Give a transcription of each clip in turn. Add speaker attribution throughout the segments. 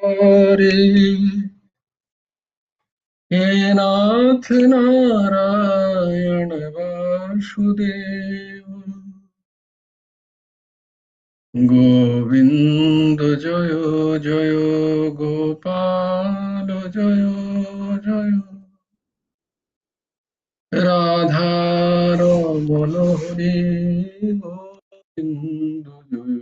Speaker 1: हरे हे नाथ नारायण वासुदेव गोविंद जय जय गोपाल जय जय राधा रमण हरि गोविंद जय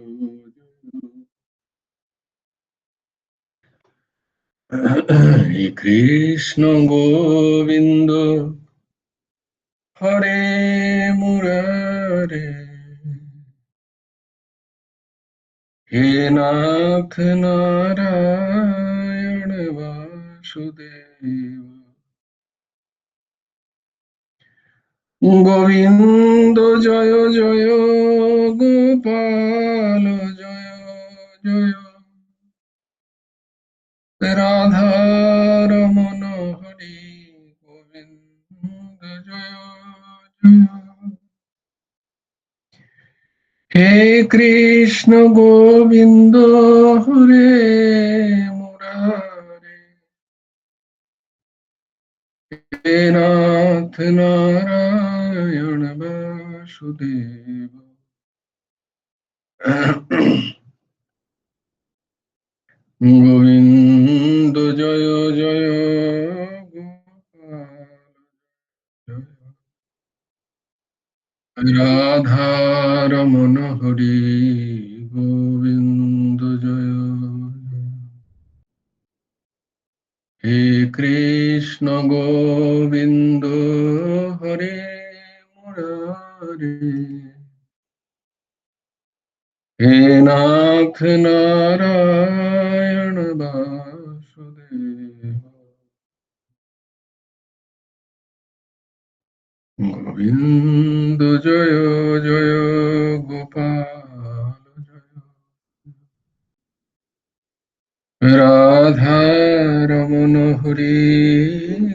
Speaker 1: जय कृष्ण गोविंद हरे मुरारे हे नाथ नारायण वासुदेव गोविंद जय जय गोपाल जय जय राधा रमण हरि गोविंद जय जय हे कृष्ण गोविंद हरे मुरारे हे नाथ नारायण वासुदेव गोविंद जय जय गोपाल राधा रमण हरि गोविंद जय हे कृष्ण गोविंद हरे मुरारे हे नाथ नारायण वासुदेव गोविंद जय जय गोपाल जय राधा रमण हरि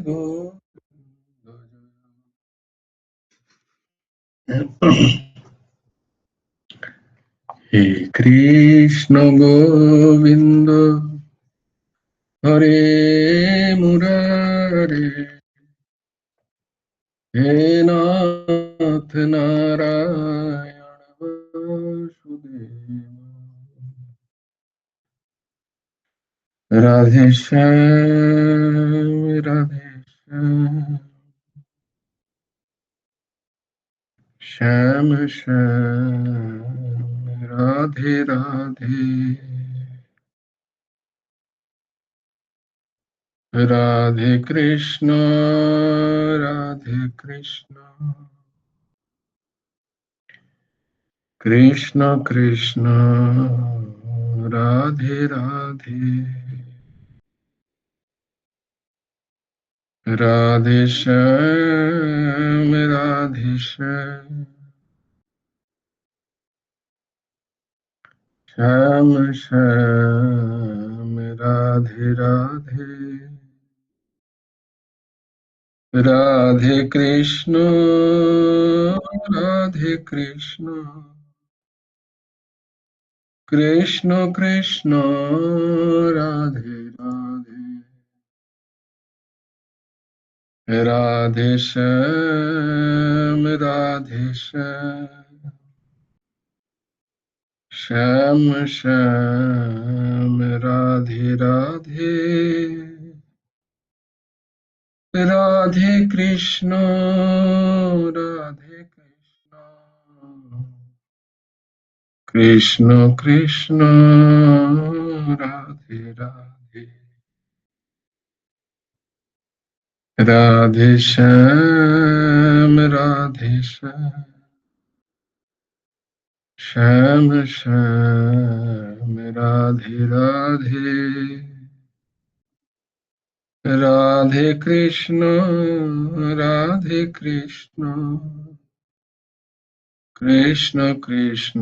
Speaker 1: गोविंद हे कृष्ण गोविंद हरे मुरारे हे नाथ नारायण वासुदेव राधे श्याम श्याम श्याम राधे राधे राधे कृष्ण कृष्ण कृष्ण राधे राधे राधे श्याम श्याम श्याम राधे राधे राधे कृष्ण कृष्ण कृष्ण राधे राधे राधे श्याम श्याम श्याम राधे राधे राधे कृष्ण कृष्ण कृष्ण राधे राधे राधे श्याम श्याम श्याम राधे राधे राधे कृष्ण कृष्ण कृष्ण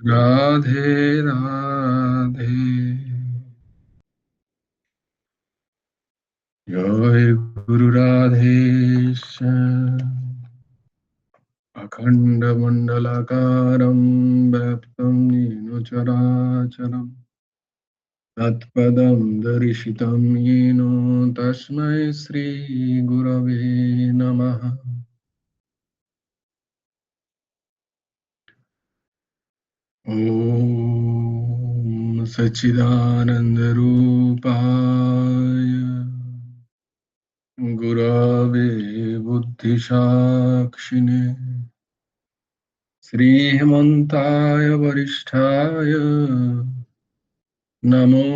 Speaker 1: राधे राधे जय गुरु राधे श्याम अखण्डमण्डलाकारं व्याप्तं येन चराचरम् तत्पदं दर्शितं येन तस्मै श्रीगुरवे नमः। ॐ सच्चिदानन्दरूपाय गुरवे बुद्धिसाक्षिणे श्रीमन्ताय वरिष्ठाय नमो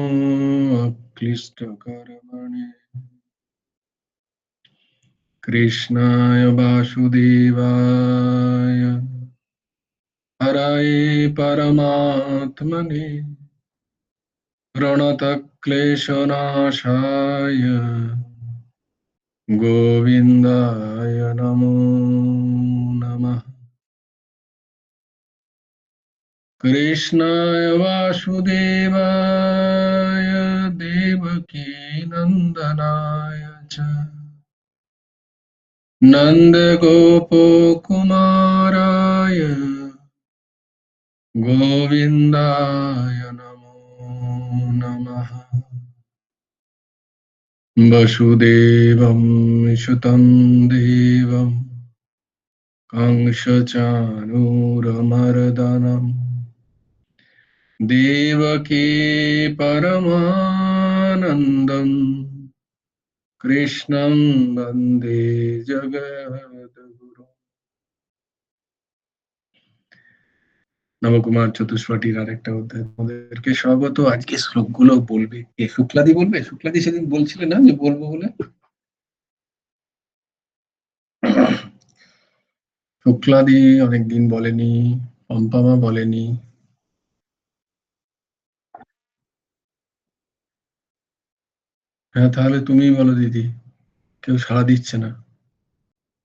Speaker 1: अक्लिष्टकर्मणे कृष्णाय वासुदेवाय हरये परमात्मने प्रणतक्लेशनाशाय गोविन्दाय नमो नमः। कृष्णाय वासुदेवाय देवकीनन्दनाय च नन्दगोपकुमाराय गोविन्दाय नमो नमः। वसुदेवं सुतं देवं कंसचाणूरमर्दनम् देवकी परमानन्दम् कृष्णं वन्दे जगद्गुरुम्। নবকুমার চতুষ্পটির আরেকটা অধ্যায় তোমাদেরকে স্বাগত। আজকে শ্লোকগুলো বলবে কে? শুক্লাদি বলবে? শুক্লাদি সেদিন বলছিলে না যে বলবো বলে? শুক্লাদি অনেকদিন বলেনি, পম্পামা বলেনি। হ্যাঁ, তাহলে তুমিই বলো দিদি। কেউ সাড়া দিচ্ছে না,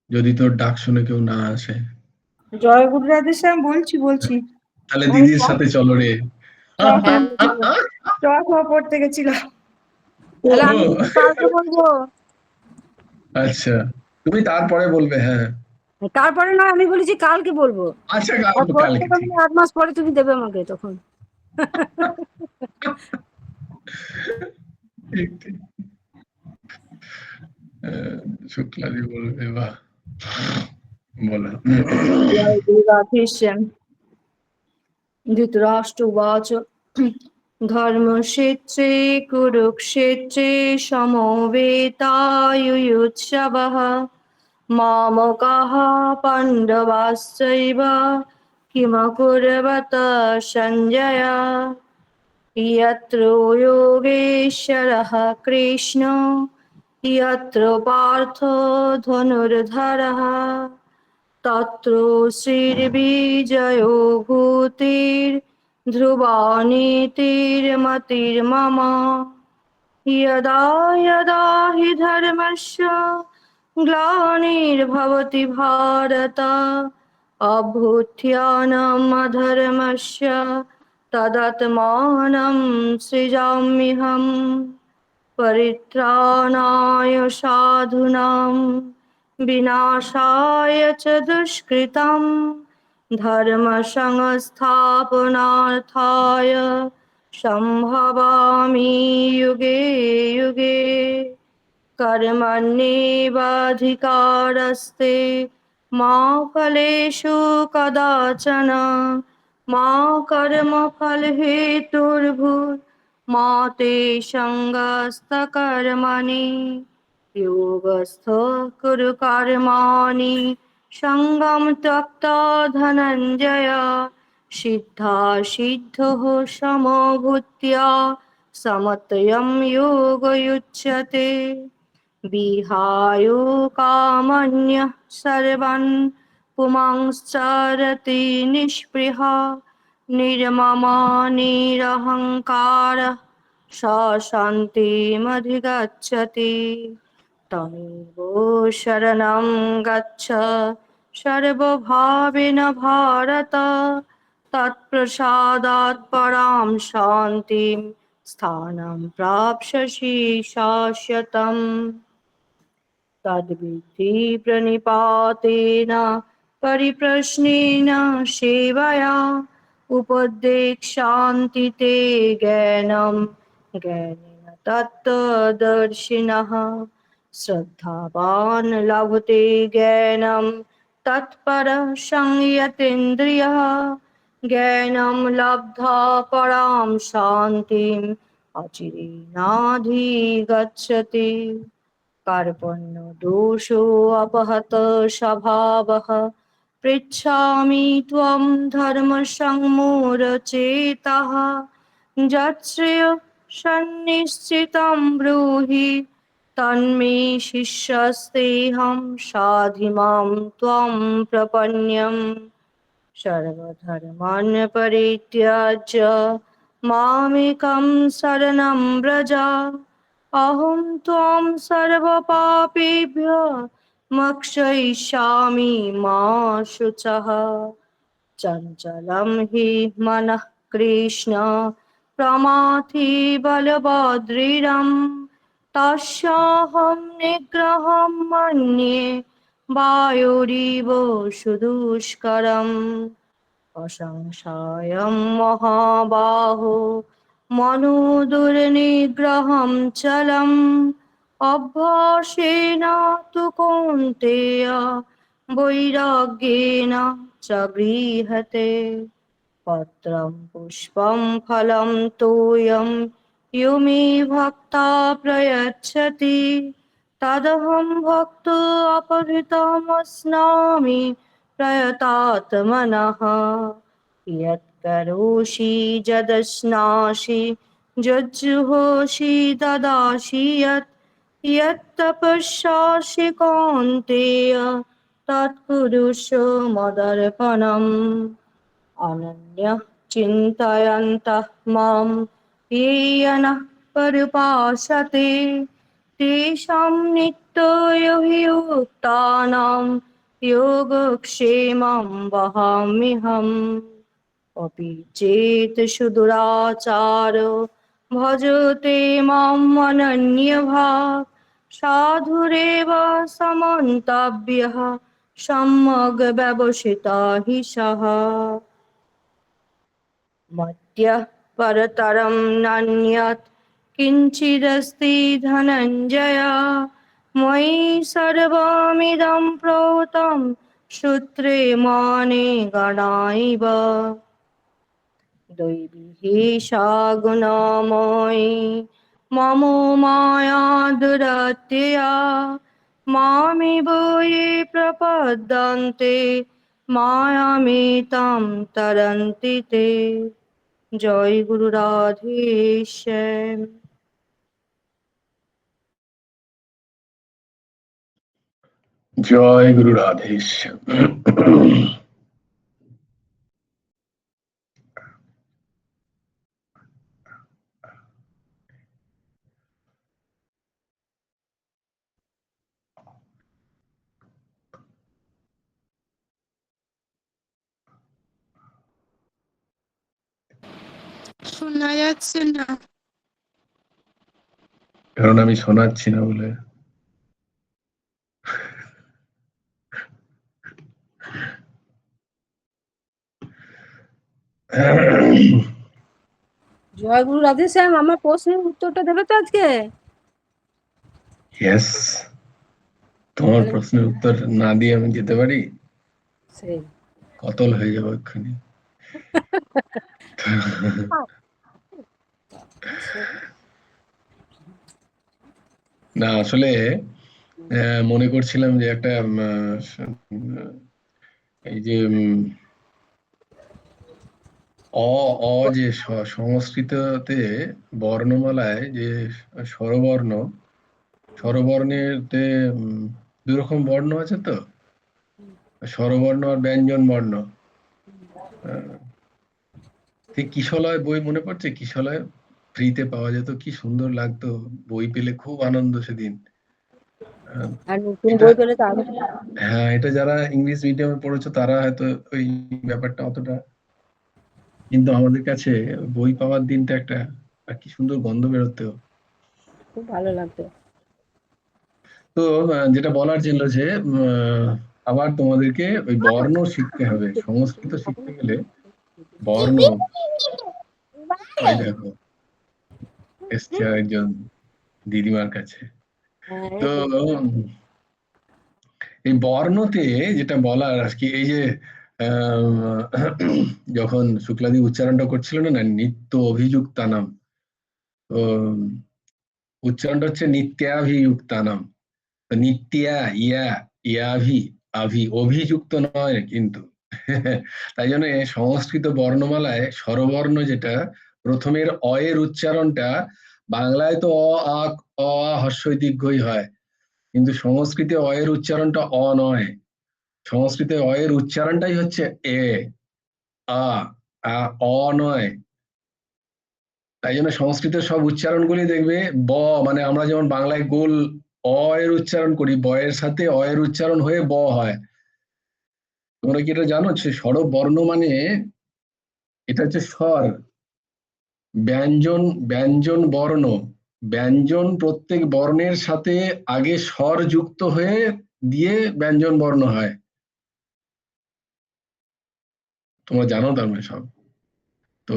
Speaker 1: যদি তোর ডাক শুনে কেউ না আসে।
Speaker 2: জয় গুরু রাধেশ্যাম, বলছি।
Speaker 1: তাহলে দিদির সাথে চলো রে।
Speaker 2: পড়তে গেছিলাম। তাহলে আমি কালকে বলবো।
Speaker 1: আচ্ছা, তুমি তারপরে বলবে। হ্যাঁ,
Speaker 2: তারপরে না, আমি বলেছি কালকে বলবো।
Speaker 1: আচ্ছা কালকে ঠিক।
Speaker 2: 8 মাস পরে তুমি দেবে আমাকে তখন।
Speaker 1: ঠিক ঠিক। শুক্লাদি বলবে, বাহ, বলো।
Speaker 2: জয় গুরু রাধেশ্যাম। ধৃতরাষ্ট্রোবাচ ধর্মক্ষেত্রে কুরুক্ষেত্রে সমবেতাयुयुत्सवः मामकाः पाण्डवाश्चैव किमकुर्वत सञ्जय यत्र योगेश्वरः कृष्णो यत्र पार्थो धनुर्धरः तत्र श्रीर्विजयो भूतिर्ध्रुवानीतिर्मतिर्मम यदा यदा हि धर्मस्य ग्लानिर्भवति भारत अभ्युत्थानम् अधर्मस्य तदात्मानं सृजाम्यहम् परित्राणाय साधूनां विनाशाय च दुष्कृतं धर्मसंस्थापनार्थाय सम्भवामि युगे युगे कर्मण्येवाधिकारस्ते मा फलेषु कदाचन मा कर्मफलहेतुर्भूर् मा ते सङ्गस्तकर्मणि योगस्थो कुरु कर्माणि सङ्गं त्यक्त्वा धनञ्जय सिद्धासिद्धोः समो भूत्या समत्वं योगयुज्यते विहाय कामन्यः सर्वान् पुमांश्चरति निःस्पृहा निर्ममा निरहङ्कारः स शान्तिमधिगच्छति तमेव शरणं गच्छ सर्वभावेन भारत तत्प्रसादात् परां शान्तिं स्थानं प्राप्स्यसि शाश्वतम् तद्विद्धि प्रणिपातेन परिप्रश्नेन सेवया उपदेक्षान्ति ते ज्ञानं ज्ञानेन तत्त्वदर्शिनः श्रद्धावान् लभते ज्ञानं तत्परः संयतेन्द्रियः ज्ञानं लब्ध्वा परां शान्तिम् अचिरेणाधिगच्छति कार्पण्यदोषोऽपहत स्वभावः पृच्छामि त्वं धर्मसंमूढचेताः यच्छ्रेय सन्निश्चितं ब्रूहि तन्मे शिष्यस्तेऽहं साधिमां त्वं प्रपन्नम् सर्वधर्मान् परित्याज्य मामेकं शरणं व्रज अहं त्वां सर्वपापेभ्यो मोक्षयिष्यामि मा शुचः चञ्चलं हि मनः कृष्ण प्रमाथि बलवदृढम् तस्याहं निग्रहं मन्ये वायुरिव सुदुष्करम् असंशयं महाबाहो मनोदुर्निग्रहं चलम् अभ्यासेन तु कौन्तेय वैराग्येन च गृह्यते पत्रं पुष्पं फलं तोयं यो मे भक्ता प्रयच्छति तदहं भक्तो अपहृतमश्नामि प्रयतात्मनः यत्करोषि यदश्नासि यज्जुहोषि ददासि यत्तपस्यासि कौन्तेय तत्कुरुषो मदर्पणम् अनन्यः चिन्तयन्तः मां ये नः पर्युपासते तेषां नित्ययुक्तानां योगक्षेमं वहाम्यहम् अपि चेत् सुदुराचारो भजते माम् अनन्यभाक् साधुरेव समन्तव्यः सम्यग् व्यवसिता हि सः मद्यः परतरं नान्यत् किञ्चिदस्ति धनञ्जय मयि सर्वमिदं प्रोतं सूत्रे माने गणाइव दैवी गुणमयि मम माया दुरत्यया मामेव ये प्रपद्यन्ते मायामेतां तरन्ति ते জয় গুরু রাধেশ্যাম।
Speaker 1: জয় গুরু রাধেশ্যাম।
Speaker 3: শোনা যাচ্ছে না,
Speaker 1: কারণ আমি শোনাচ্ছি না বলে।
Speaker 3: জয় গুরু রাধেশ্যাম। আমার প্রশ্নের উত্তরটা দেবে তো আজকে?
Speaker 1: ইয়েস, তোমার প্রশ্নের উত্তর না দিয়ে আমি যেতে পারি?
Speaker 3: সেই
Speaker 1: কতল হয়ে যাবো এক্ষুনি। না আসলে মনে করছিলাম যে একটা এই যে যে সংস্কৃততে বর্ণমালায় যে স্বরবর্ণেতে দুই রকম বর্ণ আছে তো, স্বরবর্ণ আর ব্যঞ্জন বর্ণ। ঠিক কিশলয় বই মনে পড়ছে? কিশলয় ফ্রিতে পাওয়া যেত, কি সুন্দর লাগতো, বই পেলে খুব আনন্দ সেদিন। হ্যাঁ, এটা যারা ইংলিশ মিডিয়ামে পড়েছো তারা হয়তো ওই ব্যাপারটা অতটা, কিন্তু আমাদের কাছে বই পাওয়ার দিনটা একটা কি সুন্দর গন্ধ বেরোতো,
Speaker 3: খুব ভালো লাগতো।
Speaker 1: তো যেটা বলার ছিল যে আবার তোমাদেরকে ওই বর্ণ শিখতে হবে। সংস্কৃত শিখতে গেলে বর্ণ, ওই দেখো এসছে একজন দিদিমার কাছে। তো এই বর্ণতে যেটা বলার আর কি, এই যে যখন শুক্লাদি উচ্চারণটা করছিল না, নিত্য অভিযুক্তানাম, তো উচ্চারণটা হচ্ছে নিত্যাভিযুক্তানাম। তো নিত্যা, ইয়া, ইয়াভি, আভি, অভিযুক্ত নয় কিন্তু। তাই জন্য সংস্কৃত বর্ণমালায় স্বরবর্ণ যেটা প্রথমের অ এর উচ্চারণটা, বাংলায় তো অ আ, অ আ হ্রস্বই দীর্ঘই হয়, কিন্তু সংস্কৃতে অ এর উচ্চারণটা অ নয়। সংস্কৃতে অ এর উচ্চারণটাই হচ্ছে এ, আ, অ নয়। তাই জন্য সংস্কৃতের সব উচ্চারণগুলি দেখবে ব, মানে আমরা যেমন বাংলায় গোল অ এর উচ্চারণ করি, ব এর সাথে অ এর উচ্চারণ হয়ে ব হয়। তোমরা কি এটা জানো? স্বর বর্ণ মানে এটা হচ্ছে স্বর, ব্যঞ্জন, ব্যঞ্জন বর্ণ, ব্যঞ্জন প্রত্যেক বর্ণের সাথে আগে স্বর যুক্ত হয়ে দিয়ে ব্যঞ্জন বর্ণ হয়। তোমরা জানো তার মানে সব? তো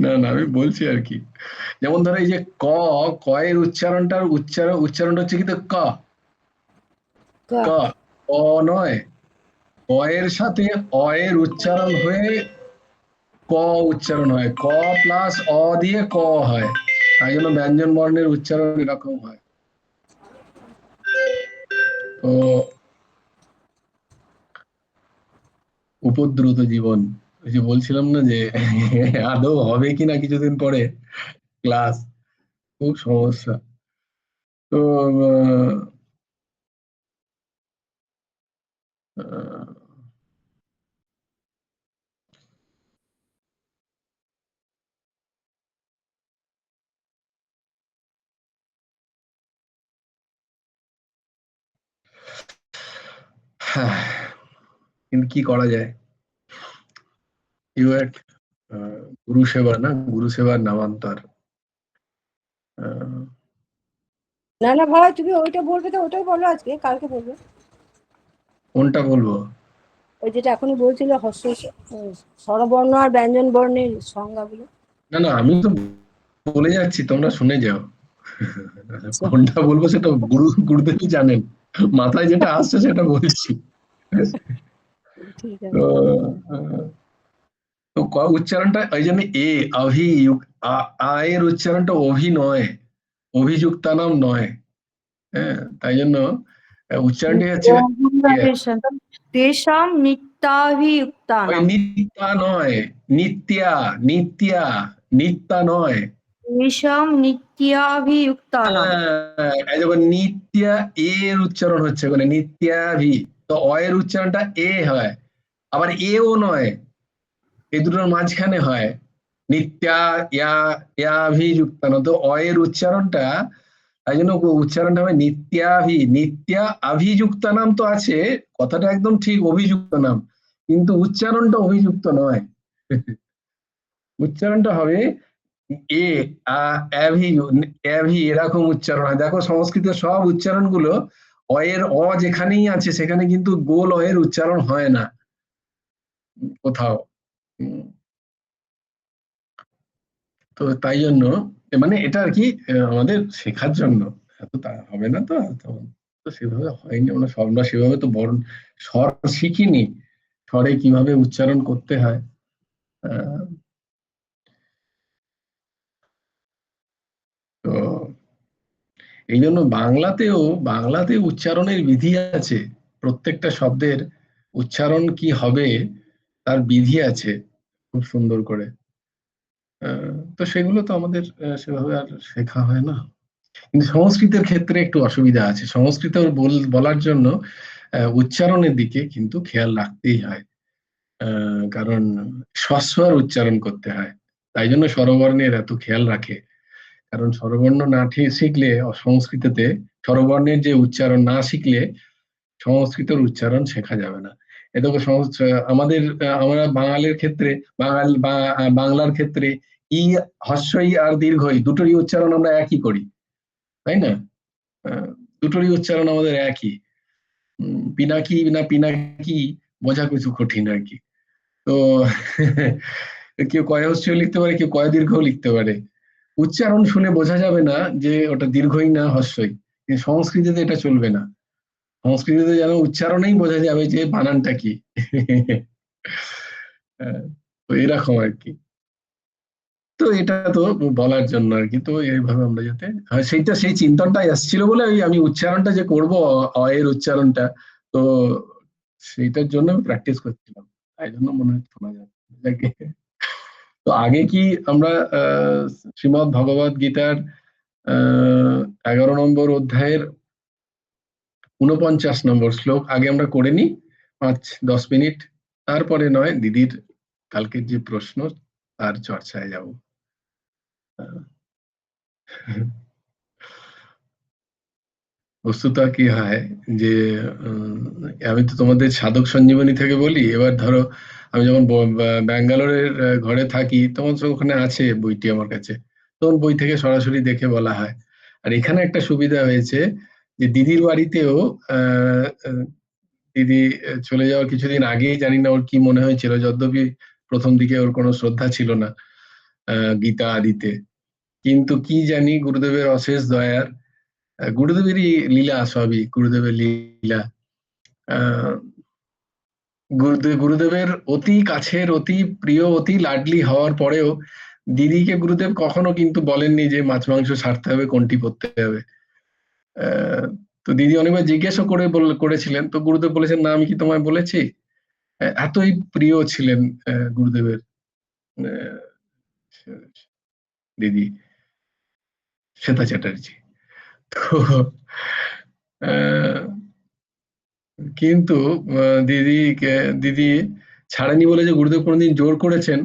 Speaker 1: না না, আমি বলছি আর কি। যেমন ধরো এই যে ক, ক এর উচ্চারণটা হচ্ছে কিন্তু ক, ক, অ নয়। অ এর সাথে অ এর উচ্চারণ হয়ে ক উচ্চারণ হয়, ক প্লাস অ দিয়ে ক হয়। তাই জন্য ব্যঞ্জন বর্ণের উচ্চারণ এরকম হয়। তো উপদ্রুত জীবন, ওই যে বলছিলাম না যে আদৌ হবে কিনা কিছুদিন পরে ক্লাস, খুব সমস্যা। তো আহ, হ্যাঁ, কিন্তু কি করা যায়? ইউ এট গুরু সেবা, না গুরু সেবার নামান্তর। আহ,
Speaker 3: না না ভাই, তুমি ওইটা বলবে তো ওটাই বলো, আজকে কালকে বলবে।
Speaker 1: কোনটা বলবো?
Speaker 3: ওই যেটা এখনই বলছিল স্বরবর্ণ আর ব্যঞ্জন বর্ণের সংজ্ঞাগুলো।
Speaker 1: না না, আমি তো বলে যাচ্ছি, তোমরা শুনে যাও।
Speaker 3: আচ্ছা,
Speaker 1: কোনটা বলবো সেটা গুরুদেবই জানেন, মাথায় যেটা আসছে সেটা বলছি।
Speaker 3: ঠিক
Speaker 1: তো
Speaker 3: আছে।
Speaker 1: তো উচ্চারণটা ওই জন্য এ, অভি, এর উচ্চারণটা অভি নয়, অভিযুক্তানাম নয়। হ্যাঁ, তাই জন্য উচ্চারণটি হচ্ছে এ।
Speaker 2: তেষাং
Speaker 1: ওই
Speaker 2: নিত্যাভিযুক্তানাম।
Speaker 1: নিত্যা নয়, নিত্যা, নিত্যা, নিত্যা নয়।
Speaker 2: তেষাং নিত্যাভিযুক্তানাম।
Speaker 1: এই যখন নিত্যা এর উচ্চারণ হচ্ছে ওখানে নিত্যাভি, তো অ এর উচ্চারণটা এ হয়, আবার এও নয়, এই দুটোর মাঝখানে হয়। নিত্যা, ইয়াভিযুক্তান, তো অ এর উচ্চারণটা, তাই জন্য উচ্চারণটা হবে নিত্যাভি, নিত্যা অভিযুক্ত নাম তো আছে, কথাটা একদম ঠিক, অভিযুক্ত নাম, কিন্তু উচ্চারণটা অভিযুক্ত নয়। উচ্চারণটা হবে এ, অ্যাভি, অ্যাভি, এরকম উচ্চারণ হয়। দেখো সংস্কৃতের সব উচ্চারণ গুলো অ এর অ যেখানেই আছে সেখানে কিন্তু গোল অ এর উচ্চারণ হয় না কোথাও। উম, তো তাই জন্য মানে এটা আর কি আমাদের শেখার জন্য, এত তা হবে না তো। তো তো সেভাবে হয়নি, আমরা সেভাবে তো বরণ স্বর শিখিনি, স্বরে কিভাবে উচ্চারণ করতে হয়। আহ, তো এই জন্য বাংলাতে উচ্চারণের বিধি আছে, প্রত্যেকটা শব্দের উচ্চারণ কি হবে তার বিধি আছে খুব সুন্দর করে। তো সেগুলো তো আমাদের সেভাবে আর শেখা হয় না। কিন্তু সংস্কৃতের ক্ষেত্রে একটু অসুবিধা আছে, সংস্কৃত বলার জন্য উচ্চারণের দিকে কিন্তু খেয়াল রাখতেই হয়। কারণ স্বস্বর উচ্চারণ করতে হয়, তাই জন্য স্বরবর্ণের এত খেয়াল রাখে। কারণ স্বরবর্ণ না শিখলে সংস্কৃততে স্বরবর্ণের যে উচ্চারণ না শিখলে সংস্কৃতের উচ্চারণ শেখা যাবে না। এ দেখো আমাদের আমরা বাঙালির ক্ষেত্রে, বাংলার ক্ষেত্রে ই, হ্রস্ব ই আর দীর্ঘ ই দুটোরই উচ্চারণ আমরা একই করি, তাই না? আহ, দুটোরই উচ্চারণ আমাদের একই। পিনাকি না পিনাকি বোঝা কিছু কঠিন আর কি। তো কেউ কয় হস্যও লিখতে পারে, কেউ কয় দীর্ঘও লিখতে পারে। উচ্চারণ শুনে বোঝা যাবে না যে ওটা দীর্ঘই না হস্যই, কিন্তু সংস্কৃতিতে এটা চলবে না। সংস্কৃতিতে যেন উচ্চারণেই বোঝা যাবে যে বানানটা কি। তো এরকম আর কি। তো এটা তো বলার জন্য আর কি। তো এইভাবে আমরা যাতে সেইটা সেই চিন্তনটাই আসছিল বলে ওই আমি উচ্চারণটা যে করব এর উচ্চারণটা, তো সেইটার জন্য প্র্যাকটিস করছিলাম, তাই জন্য মনে হয় শোনা যাচ্ছে। তো আগে কি আমরা শ্রীমদ্ ভগবত গীতার 11 নম্বর অধ্যায়ের 49 নম্বর শ্লোক আগে আমরা করে নিই 5-10 মিনিট, তারপরে নয় দিদির কালকের যে প্রশ্ন তার চর্চায় যাব। বস্তুটা কি হয় যে আমি তো তোমাদের সাধক সঞ্জীবনী থেকে বলি। এবার ধরো আমি যখন ব্যাঙ্গালোরের ঘরে থাকি তখন তো ওখানে আছে বইটি আমার কাছে, তখন বই থেকে সরাসরি দেখে বলা হয়। আর এখানে একটা সুবিধা হয়েছে যে দিদির বাড়িতেও দিদি চলে যাওয়ার কিছুদিন আগেই, জানি না ওর কি মনে হয়েছিল, যদ্যপি প্রথম দিকে ওর কোনো শ্রদ্ধা ছিল না গীতা আদিতে, কিন্তু কি জানি গুরুদেবের অশেষ দয়ার, গুরুদেবেরই লীলা, সবই গুরুদেবের লীলা। গুরুদেবের অতি কাছের, অতি প্রিয়, অতি লাডলি হওয়ার পরেও দিদিকে গুরুদেব কখনো কিন্তু বলেননি যে মাছ মাংস ছাড়তে হবে, কোনটি পড়তে হবে। তো দিদি অনেকবার জিজ্ঞেসও করেছিলেন, তো গুরুদেব বলেছেন না আমি কি তোমায় বলেছি। এতই প্রিয় ছিলেন গুরুদেবের দিদি শ্বেতা চ্যাটার্জি। তো কিন্তু দিদি ছাড়েনি বলে যে গুরুদেব কোনোদিন জোর করেছেন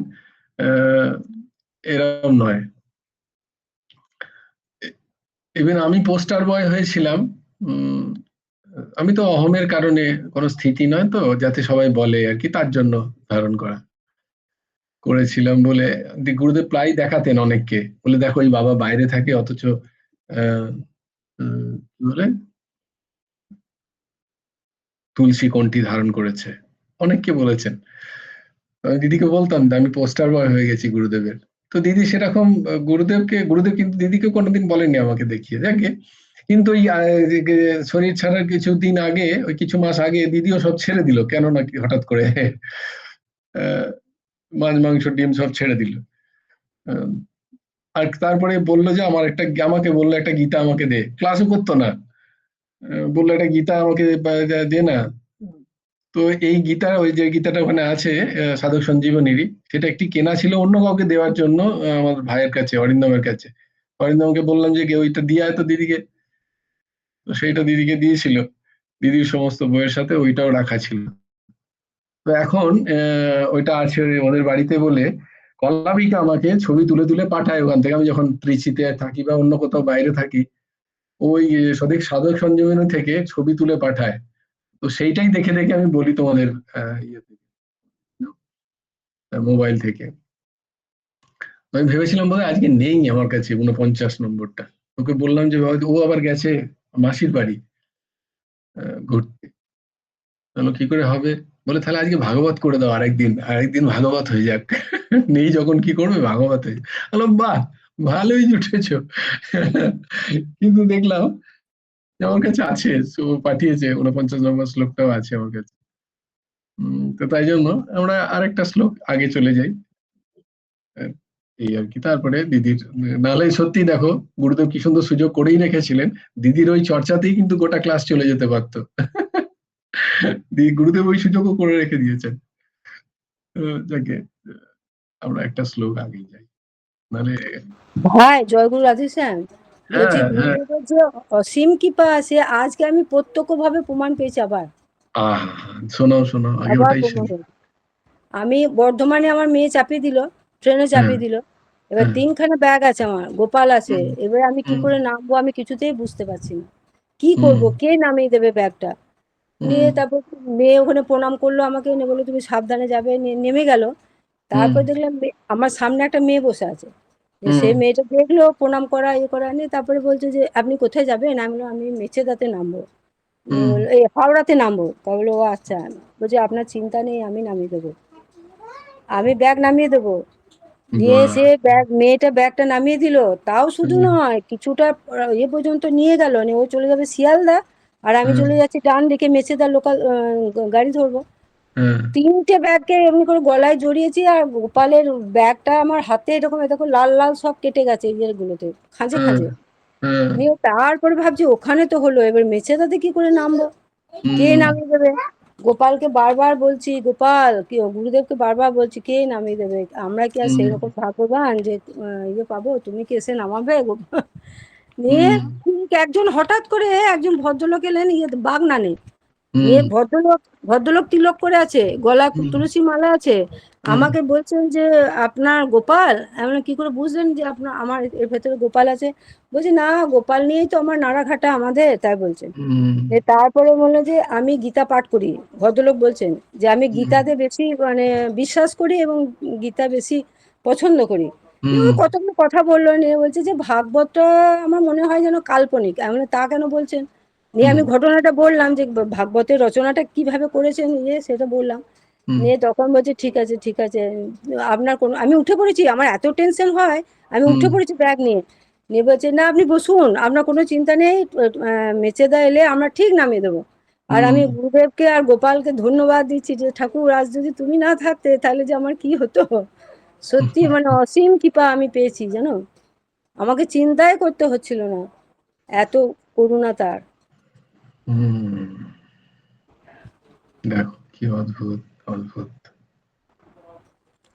Speaker 1: এরকম নয়। ইভেন আমি পোস্টার বয় হয়েছিলাম, আমি তো অহমের কারণে, কোনো স্থিতি নয় তো, যাতে সবাই বলে আর কি, তার জন্য ধারণ করেছিলাম বলে গুরুদেব প্রায় দেখাতেন অনেককে, বলে দেখো এই বাবা বাইরে থাকে অথচ কি বলে তুলসী কোনটি ধারণ করেছে, অনেককে বলেছেন। আমি দিদিকে বলতাম যে আমি পোস্টার বয় হয়ে গেছি গুরুদেবের। তো দিদি সেরকম গুরুদেব কিন্তু দিদিকে কোনোদিন বলেননি আমাকে দেখিয়ে যাকে। কিন্তু ওই শরীর ছাড়ার কিছুদিন আগে, ওই কিছু মাস আগে দিদিও সব ছেড়ে দিল, কেন নাকি হঠাৎ করে মাছ মাংস ডিম সব ছেড়ে দিল। আর তারপরে বললো যে আমাকে বললো একটা গীতা আমাকে দে, ক্লাসও করতো না, বললো একটা গীতা আমাকে দে না। তো এই গীতা, ওই যে গীতাটা ওখানে আছে সাধক সঞ্জীবনীরই, সেটা একটি কেনা ছিল অন্য কাউকে দেওয়ার জন্য, আমার ভাইয়ের কাছে, অরিন্দমের কাছে। অরিন্দমকে বললাম যে ওইটা দিয়ে আয় তো দিদিকে, তো সেইটা দিদিকে দিয়েছিল। দিদির সমস্ত বইয়ের সাথে ওইটাও রাখা ছিল। তো এখন ওইটা আছে ওদের বাড়িতে বলে কল্লাবিকা আমাকে ছবি তুলে তুলে পাঠায় ওখান থেকে, আমি যখন ত্রিচিতে থাকি বা অন্য কোথাও বাইরে থাকি, ওই সাধক সঞ্জীবনী থেকে ছবি তুলে পাঠায়। তো সেইটাই দেখে দেখে আমি বলি তোমাদের মোবাইল থেকে। আমি ভেবেছিলাম বোধহয় আজকে নেই আমার কাছে 49 নম্বরটা। ওকে বললাম যে ও আবার গেছে মাসির বাড়ি ঘুরতে। তাহলে কি করে হবে, বলে তাহলে আজকে ভাগবত করে দাও, আরেকদিন ভাগবত হয়ে যাক। নেই যখন কি করবে, ভাগবত হয়ে। বললাম বাহ, ভালোই জুটেছো। কিন্তু দেখলাম যে আমার কাছে আছে, পাঠিয়েছে 49 নম্বর শ্লোকটাও আছে আমার কাছে। তো তাই জন্য আমরা আরেকটা শ্লোক আগে চলে যাই এই আর কি। তারপরে দিদির, নাহলে সত্যি দেখো গুরুদেব কি সুন্দর সুযোগ করেই রেখেছিলেন, দিদির ওই চর্চাতেই কিন্তু গোটা ক্লাস চলে যেতে পারতো। গুরুদেব ওই সুযোগও করে রেখে দিয়েছেন। যাকে আমরা একটা শ্লোক আগেই যাই, নাহলে।
Speaker 3: ভাই জয়গুরু রাধেশ্যাম, বলছি
Speaker 1: হ্যাঁ হ্যাঁ,
Speaker 3: গুরুদেবের যে অসীম কৃপা আছে, আজকে আমি প্রত্যক্ষভাবে প্রমাণ পেয়েছি। আবার
Speaker 1: শোনাও শোনাও, আগে
Speaker 3: আবার
Speaker 1: ওটাই
Speaker 3: প্রমাণ
Speaker 1: শুনি।
Speaker 3: পেয়েছি। আমি বর্ধমানে, আমার মেয়ে চাপিয়ে দিল, ট্রেনে
Speaker 1: হ্যাঁ
Speaker 3: চাপিয়ে দিল। এবার
Speaker 1: হ্যাঁ,
Speaker 3: 3খানা ব্যাগ আছে আমার, গোপাল আছে।
Speaker 1: হুম,
Speaker 3: এবার আমি কি
Speaker 1: হুম,
Speaker 3: করে নামবো, আমি কিছুতেই বুঝতে পারছি না। কি
Speaker 1: হুম,
Speaker 3: করব, কে নামিয়ে দেবে ব্যাগটা? নিয়ে
Speaker 1: হুম,
Speaker 3: তারপর মেয়ে ওখানে প্রণাম করলো আমাকে, এনে বললো তুমি সাবধানে যাবে, নেমে গেল।
Speaker 1: হুম,
Speaker 3: তারপর দেখলাম আমার সামনে একটা মেয়ে বসে আছে। সেই মেয়েটা দেখলো প্রণাম করা করা নিয়ে, তারপরে বলছে যে আপনি কোথায় যাবেন? আমি বললাম আমি মেচেদাতে নামবো। বললো এই হাওড়াতে নামবো। তা বললো ও আচ্ছা। বলছে আপনার চিন্তা নেই, আমি নামিয়ে দেবো, আমি ব্যাগ নামিয়ে দেবো। দিয়ে সে ব্যাগ, মেয়েটা ব্যাগটা নামিয়ে দিল। তাও শুধু নয়, কিছুটা পর্যন্ত নিয়ে গেল, নিয়ে ও চলে যাবে শিয়ালদা, আর আমি চলে যাচ্ছি ডান দিকে মেচেদা লোকাল গাড়ি ধরবো। 3টে ব্যাগকে এমনি করে গলায় জড়িয়েছি, আর গোপালের ব্যাগটা আমার হাতে এরকম এরকম লাল লাল সব কেটে গেছে গুলোতে, খাঁজে খাঁজে। নিয়ে তারপরে ভাবছি ওখানে তো হলো, এবার মেচেদাতে কি করে নামবো, কে নামিয়ে দেবে? গোপালকে বারবার বলছি, গোপাল কি গুরুদেবকে বারবার বলছি কে নামিয়ে দেবে, আমরা কি আর সেই রকম ভাগ্যবান যে পাবো, তুমি কি এসে নামাবে? নিয়ে ঠিক একজন হঠাৎ করে একজন ভদ্রলোক এলেন বাগনানে, নিয়ে ভদ্রলোক তিলক করে আছে, গলায় তুলসী মালা আছে, আমাকে বলছেন যে আপনার গোপাল। আমি কি করে বুঝলেন যে আপনার আমার এর ভেতরে গোপাল আছে? বলছি না, গোপাল নিয়েই তো আমার নাড়াঘাটা আমাদের, তাই বলছেন। তারপরে বললো যে আমি গীতা পাঠ করি। ভদ্রলোক বলছেন যে আমি গীতাতে বেশি মানে বিশ্বাস করি এবং গীতা বেশি পছন্দ করি। ওই কতগুলো কথা বললো, নিয়ে বলছে যে ভাগবতটা আমার মনে হয় যেন কাল্পনিক। আমি বললাম, তা কেন বলছেন? নিয়ে আমি ঘটনাটা বললাম যে ভাগবতের রচনাটা কিভাবে করেছেন সেটা বললাম। নিয়ে তখন বলছে ঠিক আছে ঠিক আছে, আপনার কোনো, আমি উঠে পড়েছি, আমার এত টেনশন হয়, আমি উঠে পড়েছি ব্যাগ নিয়ে। নিয়ে বলছে না আপনি বসুন, আপনার কোনো চিন্তা নেই, মেচেদা এলে আমরা ঠিক নামিয়ে দেবো। আর আমি গুরুদেবকে আর গোপালকে ধন্যবাদ দিচ্ছি যে ঠাকুর আজ যদি তুমি না থাকতে তাহলে যে আমার কি হতো। সত্যি মানে অসীম কৃপা আমি পেয়েছি জানো, আমাকে চিন্তাই করতে হচ্ছিল না, এত করুণা তার।
Speaker 1: দেখো কি অদ্ভুত অদ্ভুত,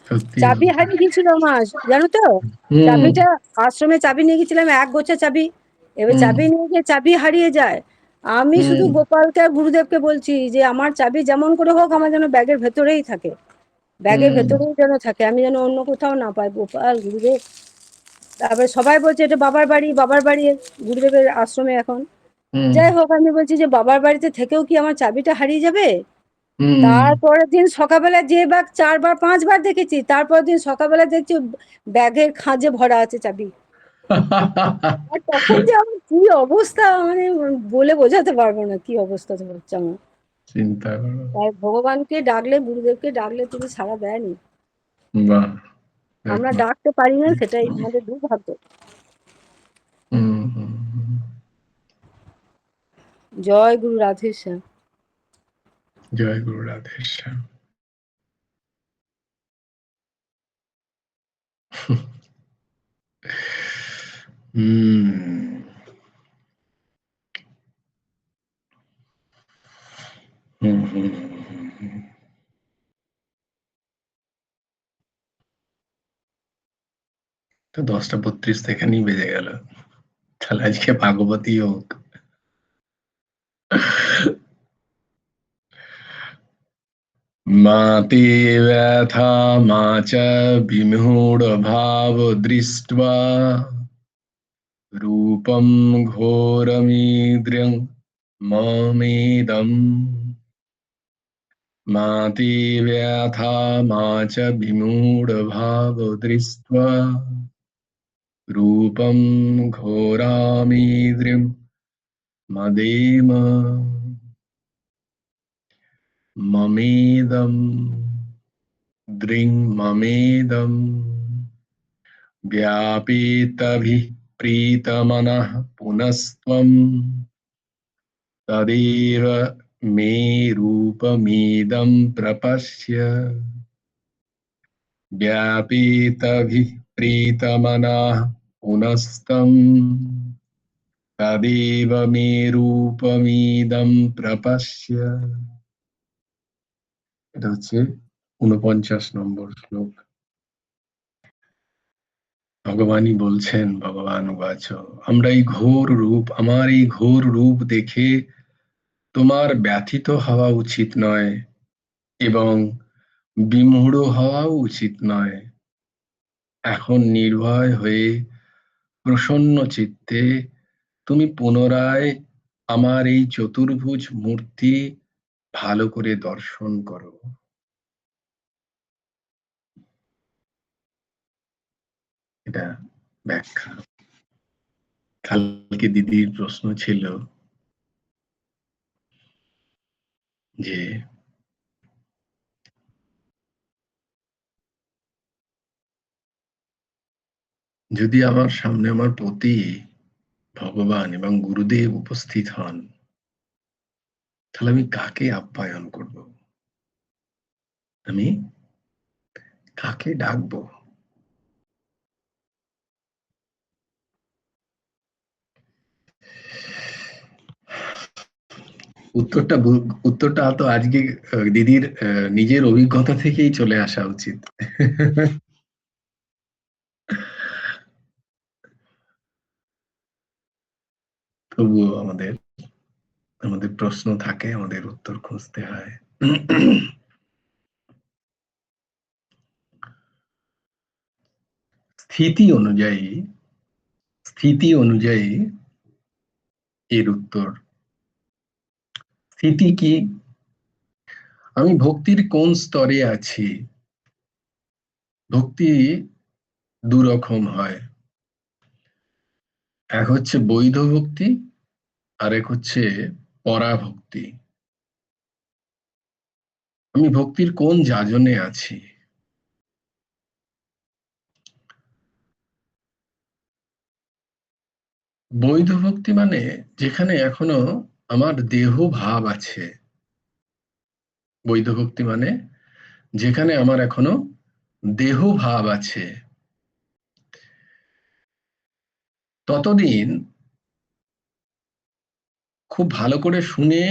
Speaker 1: সত্যি
Speaker 3: চাবি
Speaker 1: অদ্ভুত।
Speaker 3: হারিয়ে গেছিল আমার, জানো তো, চাবিটা আশ্রমে চাবি নিয়ে গেছিলাম, এক গোছা চাবি। এবার চাবি নিয়ে গিয়ে চাবি হারিয়ে যায়। আমি শুধু গোপালকে আর গুরুদেবকে বলছি যে আমার চাবি যেমন করে হোক আমার যেন ব্যাগের ভেতরেই থাকে, ব্যাগের ভেতরেই যেন থাকে, আমি যেন অন্য কোথাও না পাই। গোপাল গুরুদেব, তারপরে সবাই বলছে এটা বাবার বাড়ি, বাবার বাড়ি, গুরুদেবের আশ্রমে এখন। যাই হোক, আমি বলছি যে বাবার বাড়িতে থেকেও কি আমার চাবিটা হারিয়ে যাবে? তারপরের দিন সকালবেলা যে ব্যাগ 4 বার 5 বার দেখেছি, তারপর দিন সকালবেলা দেখছি ব্যাগের খাঁজে ভরা আছে চাবি। আর তখন যে আমার কি অবস্থা, মানে বলে বোঝাতে পারবো না কি অবস্থা হচ্ছে আমার।
Speaker 1: চিন্তা করো।
Speaker 3: তাই ভগবানকে ডাকলে, গুরুদেবকে ডাকলে তিনি সাড়া দেয়নি,
Speaker 1: বাহ,
Speaker 3: আমরা
Speaker 1: দেখো।
Speaker 3: ডাকতে পারি না, সেটাই আমাদের দুর্ভাগ্য। জয় গুরু রাধেশ্যাম।
Speaker 1: জয় গুরু রাধেশ্যাম। তো 10:32 এখানেই বেজে গেল, তাহলে আজকে ভাগবতী হোক। माते व्यथा मा च विमूढभाव दृष्ट्वा रूपं घोरमीद्र्यं ममेदम्। माते व्यथा मा च विमूढभाव दृष्ट्वा रूपं घोरामीद्र्यं मदेम ममेदम् दृङ् ममेदम् व्यापीतभिः प्रीतमनः पुनस्त्वं तदेव मे रूपमिदं प्रपश्य। व्यापीतभिः प्रीतमनः पुनस्तं तदेव मे रूपमिदं प्रपश्य। এটা হচ্ছে 49 নম্বর শ্লোক। ভগবানই বলছেন, ভগবান উবাচ, আমরা এই ঘোর রূপ, আমার এই ঘোর রূপ দেখে তোমার ব্যথিত হওয়া উচিত নয় এবং বিমূঢ় হওয়াও উচিত নয়। এখন নির্ভয় হয়ে প্রসন্ন চিত্তে তুমি পুনরায় আমার এই চতুর্ভুজ মূর্তি ভালো করে দর্শন করো। এটা ব্যাখ্যা। কালকে দিদির প্রশ্ন ছিল যে যদি আমার সামনে আমার পতি ভগবান এবং গুরুদেব উপস্থিত হন, তাহলে আমি কাকে আপ্যায়ন করব, আমি কাকে ডাকবো? উত্তরটা তো আজকে দিদির নিজের অভিজ্ঞতা থেকেই চলে আসা উচিত। তবুও আমাদের প্রশ্ন থাকে, আমাদের উত্তর খুঁজতে হয়। স্থিতি অনুযায়ী এর উত্তর। স্থিতি কি? আমি ভক্তির কোন স্তরে আছি? ভক্তি দুরকম হয়, এক হচ্ছে বৈধ ভক্তি, আর এক হচ্ছে পরাভক্তি। আমি ভক্তির কোন যাজনে আছি? বৈধ ভক্তি মানে যেখানে এখনো আমার দেহ ভাব আছে। বৈধ ভক্তি মানে যেখানে আমার এখনো দেহ ভাব আছে। ততদিন খুব ভালো করে শুনে,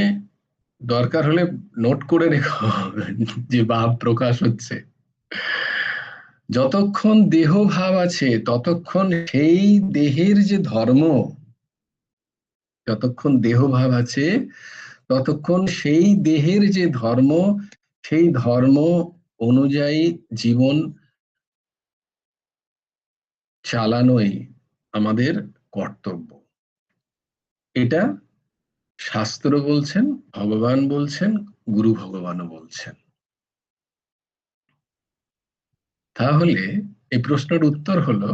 Speaker 1: দরকার হলে নোট করে রেখো যে ভাব প্রকাশ হচ্ছে। যতক্ষণ দেহ ভাব আছে ততক্ষণ সেই দেহের যে ধর্ম, যতক্ষণ দেহ ভাব আছে ততক্ষণ সেই দেহের যে ধর্ম, সেই ধর্ম অনুযায়ী জীবন চালানোই আমাদের কর্তব্য। এটা শাস্ত্র বলছেন, ভগবান বলছেন, গুরু ভগবানও বলছেন। তাহলে এই প্রশ্নের উত্তর হলো,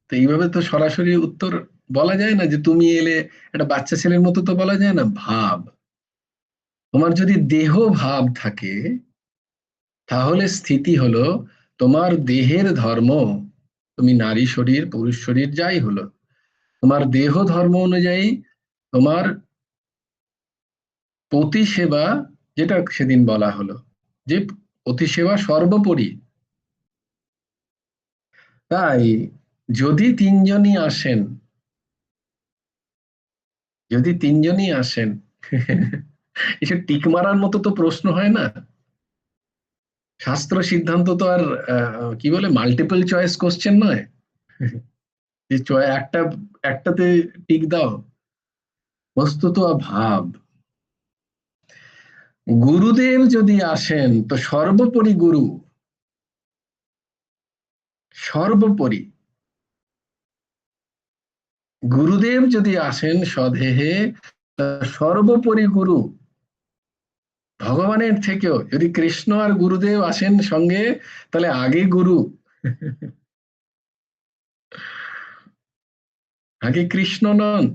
Speaker 1: তো এইভাবে তো সরাসরি উত্তর বলা যায় না যে তুমি এলে, একটা বাচ্চা ছেলের মতো তো বলা যায় না। ভাব, তোমার যদি দেহ ভাব থাকে তাহলে স্থিতি হলো তোমার দেহের ধর্ম, তুমি নারী শরীর পুরুষ শরীর যাই হলো, তোমার দেহ ধর্ম অনুযায়ী তোমার পতি সেবা, যেটা সেদিন বলা হলো যে পতি সেবা সর্বোপরি। তাই যদি তিনজনই আসেন, এসব টিক মারার মতো তো প্রশ্ন হয় না। শাস্ত্র সিদ্ধান্ত তো আর কি বলে মাল্টিপল চয়েস কোশ্চেন নয় যে একটাতে টিক দাও। বস্তুত ভাব, গুরুদেব যদি আসেন তো সর্বোপরি গুরু, সর্বোপরি গুরুদেব যদি আসেন স্বদেহে, সর্বোপরি গুরু। ভগবানের থেকেও যদি কৃষ্ণ আর গুরুদেব আসেন সঙ্গে, তাহলে আগে গুরু, আগে কৃষ্ণ নন।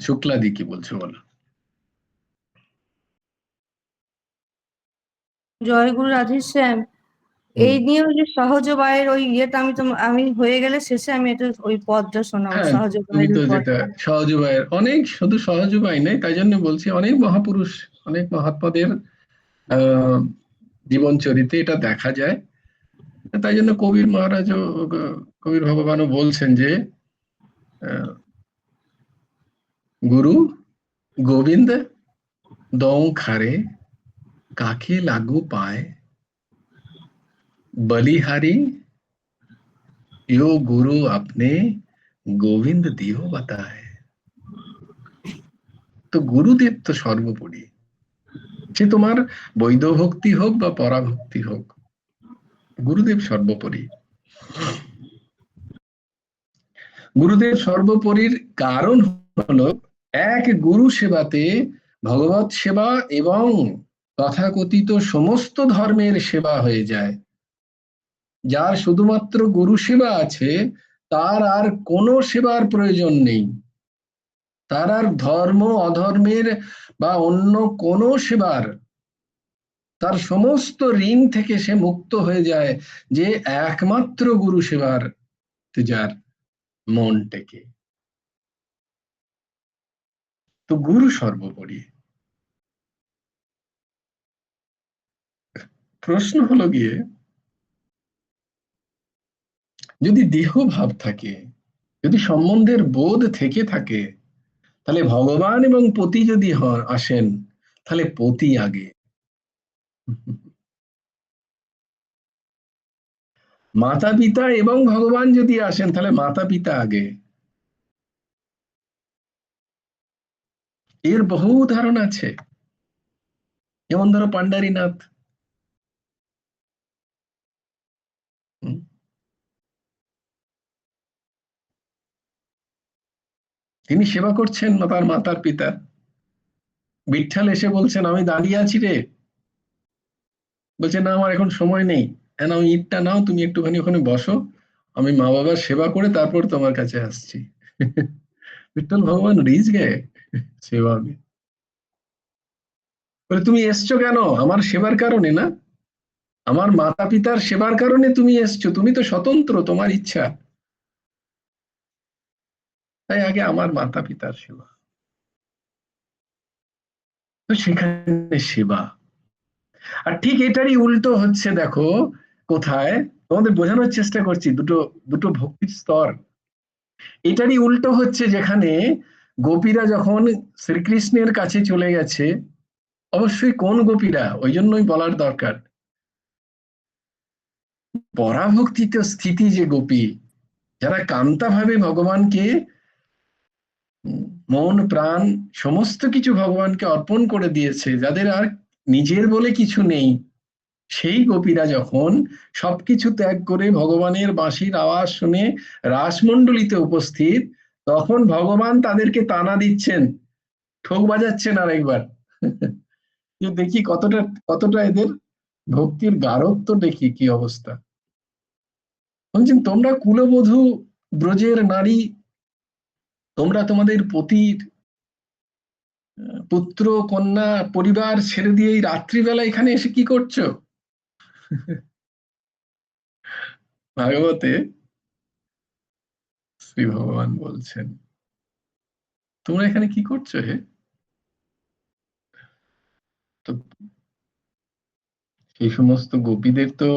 Speaker 1: শুক্লাদি কি বলছো বলো?
Speaker 2: জয়গুরু রাধেশ্যাম। এই নিয়ে ওই যে সহজ বায়ের ওই ইয়েটা আমি হয়ে গেলে শেষে আমি এটা ওই পদটা শোনাবো,
Speaker 1: হ্যাঁ,
Speaker 2: সহজ
Speaker 1: তুমি
Speaker 2: বায়ের
Speaker 1: তো
Speaker 2: ওই
Speaker 1: যেটা
Speaker 2: পদটা।
Speaker 1: সহজ উপায়ের, অনেক শুধু সহজ উপায় নেই, তাই জন্য বলছি অনেক মহাপুরুষ, অনেক মহাত্মাদের জীবন চরিত্রে এটা দেখা যায়। তাই জন্য কবির মহারাজও, কবির ভগবানও বলছেন যে গুরু গোবিন্দ দৌ খারে কাকে লাগু পায়, बलिहारी यो गुरु अपने গোবিন্দ দিও বাতায়। তো গুরুদেব তো সর্বোপরি, সে তোমার বৈধ ভক্তি হোক বা পরাভক্তি হোক, গুরুদেব সর্বোপরি। গুরুদেব সর্বোপরির কারণ হলো এক গুরু সেবাতে ভগবত সেবা এবং তথাকথিত সমস্ত ধর্মের সেবা হয়ে যায়। যার শুধুমাত্র গুরু সেবা আছে তার আর কোনো সেবার প্রয়োজন নেই, তার আর ধর্ম অধর্মের বা অন্য কোনো সেবার, তার সমস্ত ঋণ থেকে সে মুক্ত হয়ে যায় যে একমাত্র গুরু সেবার যার মন টেকে। তো গুরু সর্বোপরি। প্রশ্ন হলো গিয়ে, যদি দেহ ভাব থাকে, যদি সম্বন্ধের বোধ থেকে থাকে, তাহলে ভগবান এবং পতি যদি আসেন তাহলে পতি আগে। মাতা পিতা এবং ভগবান যদি আসেন তাহলে মাতা পিতা আগে। এর বহু উদাহরণ আছে, যেমন ধরো পান্ডারীনাথ। তিনি সেবা করছেন তার মাতার পিতা। বিঠ্ঠল এসে বলছেন আমি দাঁড়িয়ে আছি রে, বলছে না আমার এখন সময় নেই, নাও ইটটা নাও, তুমি একটুখানি ওখানে বসো, আমি মা বাবার সেবা করে তারপর তোমার কাছে আসছি। বিঠ্ঠল ভগবান রিজ গে সেবা মে। বলে তুমি এসছো কেন? আমার সেবার কারণে না, আমার মাতা পিতার সেবার কারণে তুমি এসছো, তুমি তো স্বতন্ত্র, তোমার ইচ্ছা, তাই আগে আমার মাতা পিতার সেবা। তো সেখানে সেবা। আর ঠিক এটারই উল্টো হচ্ছে, দেখো কোথায়, তোমাদের বোঝানোর চেষ্টা করছি, দুটো দুটো ভক্তির স্তর। এটারই উল্টো হচ্ছে যেখানে গোপীরা যখন শ্রীকৃষ্ণের কাছে চলে গেছে, অবশ্যই কোন গোপীরা ওই জন্যই বলার দরকার, পরাভক্তিত স্থিতি যে গোপী, যারা কান্তা ভাবে ভগবানকে মন প্রাণ সমস্ত কিছু ভগবানকে অর্পণ করে দিয়েছে, যাদের আর নিজের বলে কিছু নেই, সেই গোপীরা যখন সবকিছু ত্যাগ করে ভগবানের বাঁশির আওয়াজ শুনে রাসমণ্ডলীতে উপস্থিত, তখন ভগবান তাদেরকে তানা দিচ্ছেন, ঠোক বাজাচ্ছেন আর একবার। যে দেখি কতটা কতটা এদের ভক্তির গাঢ়ত্ব, দেখি কি অবস্থা। বলছেন তোমরা কুলবধূ ব্রজের নারী, তোমরা তোমাদের পতির পুত্র কন্যা পরিবার ছেড়ে দিয়ে এই রাত্রিবেলা এখানে এসে কি করছো? ভাগবতে শ্রী ভগবান বলছেন তোমরা এখানে কি করছো হে? তো এই সমস্ত গোপীদের তো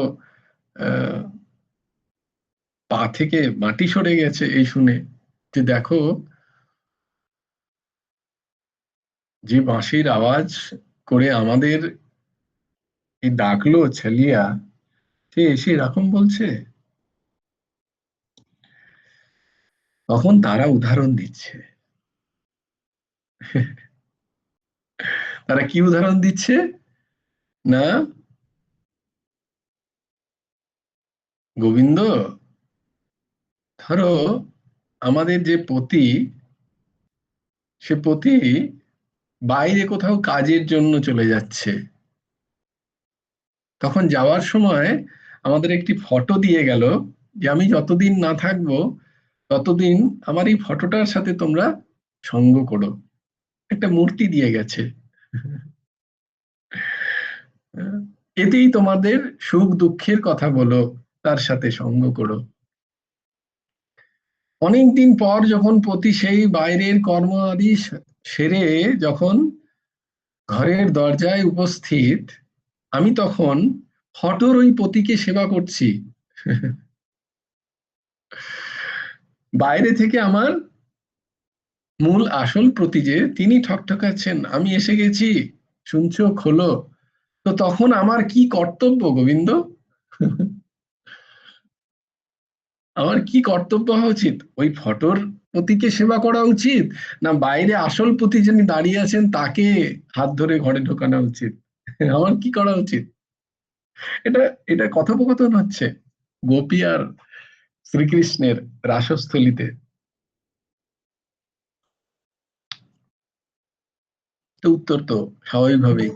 Speaker 1: পা থেকে মাটি সরে গেছে এই শুনে, যে দেখো যে বাঁশির আওয়াজ করে আমাদের এই ডাকলো ছেলিয়া, সে এসে এরকম বলছে। তখন তারা উদাহরণ দিচ্ছে। তারা কি উদাহরণ দিচ্ছে না, গোবিন্দ ধরো আমাদের যে পতি, সে পতি বাইরে কোথাও কাজের জন্য চলে যাচ্ছে, তখন যাওয়ার সময় আমাদের একটি ফটো দিয়ে গেল যে আমি যতদিন না থাকবো ততদিন আমার এই ফটোটার সাথে তোমরা সঙ্গ করো, একটা মূর্তি দিয়ে গেছে, এতেই তোমাদের সুখ দুঃখের কথা বলো, তার সাথে সঙ্গ করো। অনেকদিন পর যখন পতি সেই বাইরের কর্ম আদি সেরে যখন ঘরের দরজায় উপস্থিত, আমি তখন ফটোর ওই পতিকে সেবা করছি। বাইরে থেকে আমার মূল আসল প্রতি যে তিনি ঠকঠকাচ্ছেন, আমি এসে গেছি, শুনছো খোলো, তো তখন আমার কি কর্তব্য গোবিন্দ? আমার কি কর্তব্য হওয়া উচিত? ওই ফটোর পতিকে সেবা করা উচিত, না বাইরে আসল পতি যিনি দাঁড়িয়ে আছেন তাকে হাত ধরে ঘরে ঢোকানো উচিত? আমার কি করা উচিত? এটা এটা কথোপকথন হচ্ছে গোপী আর শ্রীকৃষ্ণের রাসস্থলীতে। তো উত্তর তো স্বাভাবিকভাবেই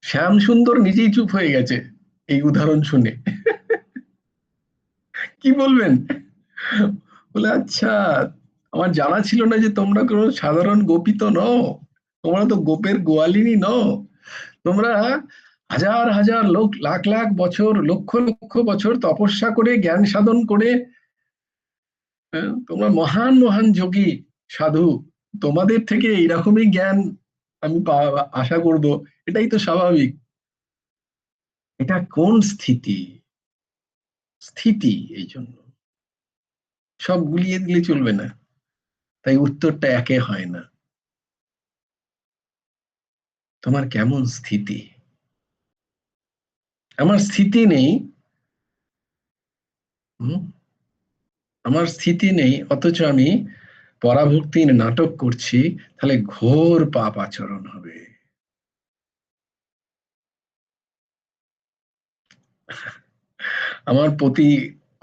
Speaker 1: শ্যাম সুন্দর নিজেই চুপ হয়ে গেছে এই উদাহরণ শুনে। কি বলবেন? বলে আচ্ছা, আমার জানা ছিল না যে তোমরা কোনো সাধারণ গোপী তো নও, তোমরা তো গোপের গোয়ালিনী নও, তোমরা হাজার হাজার লোক লাখ লাখ বছর লক্ষ লক্ষ বছর তপস্যা করে জ্ঞান সাধন করে তোমরা মহান মহান যোগী সাধু, তোমাদের থেকে এইরকমই জ্ঞান আমি আশা করব, এটাই তো স্বাভাবিক। এটা কোন স্থিতি? স্থিতি, এই জন্য সব গুলিয়ে দিলে চলবে না, তাই উত্তরটা একে হয় না। তোমার কেমন স্থিতি? আমার স্থিতি নেই, আমার স্থিতি নেই, অথচ আমি পরাভক্তির নাটক করছি, তাহলে ঘোর পাপ আচরণ হবে। আমার পতি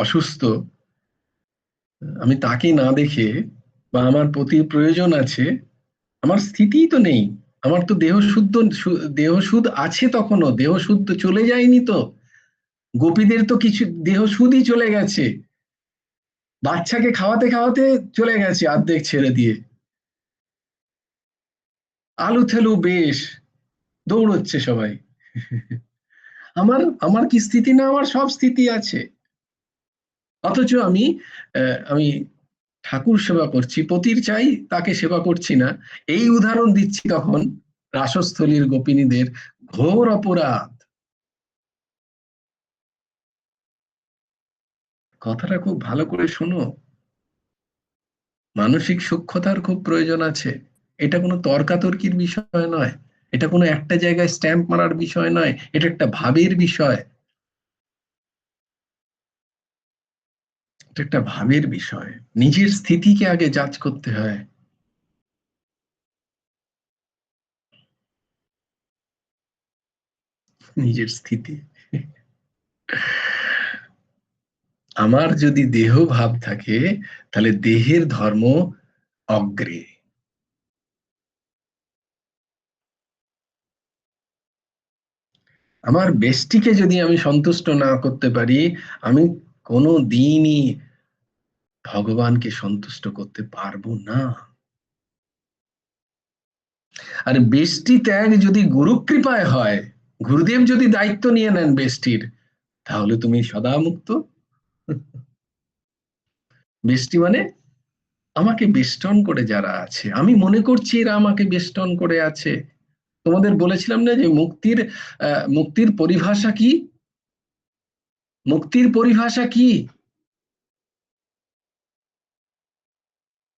Speaker 1: অসুস্থ, আমি তাকে না দেখে, বা আমার পতির প্রয়োজন আছে, আমার স্থিতিই তো নেই, আমার তো দেহ শুদ্ধ, দেহ সুদ আছে, তখনও দেহ শুদ্ধ চলে যায়নি তো। গোপীদের তো কিছু দেহ সুদই চলে গেছে, বাচ্চাকে খাওয়াতে খাওয়াতে চলে গেছে অর্ধেক ছেড়ে দিয়ে, আলু থেলু বেশ দৌড়চ্ছে সবাই। আমার আমার কি স্থিতি না? আমার সব স্থিতি আছে, অথচ আমি আমি ঠাকুর সেবা করছি, পতির চাই, তাকে সেবা করছি না। এই উদাহরণ দিচ্ছি তখন রাসস্থলীর গোপিনীদের ঘোর অপরাধ। কথাটা খুব ভালো করে শোনো, মানসিক সূক্ষ্মতার খুব প্রয়োজন আছে। এটা কোনো তর্কাতর্কির বিষয় নয়, এটা কোনো একটা জায়গায় স্ট্যাম্প মারার বিষয় নয়, এটা একটা ভাবের বিষয়, এটা একটা ভাবের বিষয়। নিজের স্থিতিকে আগে যাচ করতে হয়। নিজের স্থিতি, আমার যদি দেহ ভাব থাকে, তাহলে দেহের ধর্ম অগ্রে। আমার বেষ্টিকে যদি আমি সন্তুষ্ট না করতে পারি, আমি কোনো দিনই ভগবানকে সন্তুষ্ট করতে পারবো না। আর বেষ্টি ত্যাগ যদি গুরু কৃপায় হয়, গুরুদেব যদি দায়িত্ব নিয়ে নেন বেষ্টির, তাহলে তুমি সদা মুক্ত। বেষ্টি মানে আমাকে বেষ্টন করে যারা আছে, আমি মনে করছি এরা আমাকে বেষ্টন করে আছে। তোমাদের বলেছিলাম না যে মুক্তির পরিভাষা কি? মুক্তির পরিভাষা কি?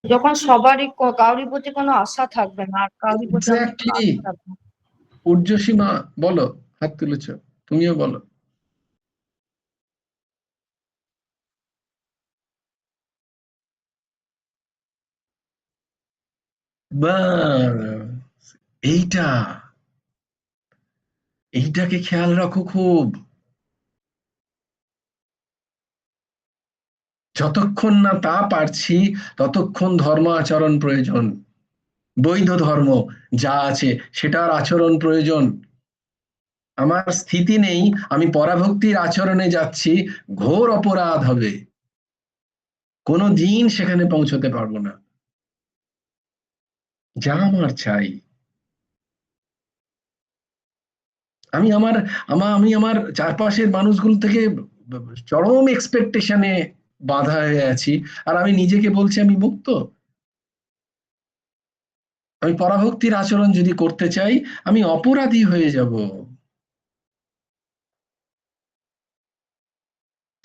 Speaker 2: যখন সবারই কারোর প্রতি কোনো আশা থাকবে না, আর কারোর প্রতি আমার কোনো
Speaker 1: এক্স্যাক্টলি।
Speaker 2: আশা থাকবে না।
Speaker 1: ঊর্ধ্বসীমা, বলো, হাত তুলেছ, তুমিও বলো। বা এইটা, এইটাকে খেয়াল রাখো খুব। যতক্ষণ না তা পারছি, ততক্ষণ ধর্ম আচরণ প্রয়োজন, বৈধ ধর্ম যা আছে সেটার আচরণ প্রয়োজন। আমার স্থিতি নেই, আমি পরাভক্তির আচরণে যাচ্ছি, ঘোর অপরাধ হবে, কোনো দিন সেখানে পৌঁছতে পারবো না। যা আমার চাই, আমি আমার আমি আমার চারপাশের মানুষগুলো থেকে চরম এক্সপেকটেশনে বাঁধা হয়ে আছি, আর আমি নিজেকে বলছি আমি মুক্ত। আমি পরাভক্তির আচরণ যদি করতে চাই, আমি অপরাধী হয়ে যাব,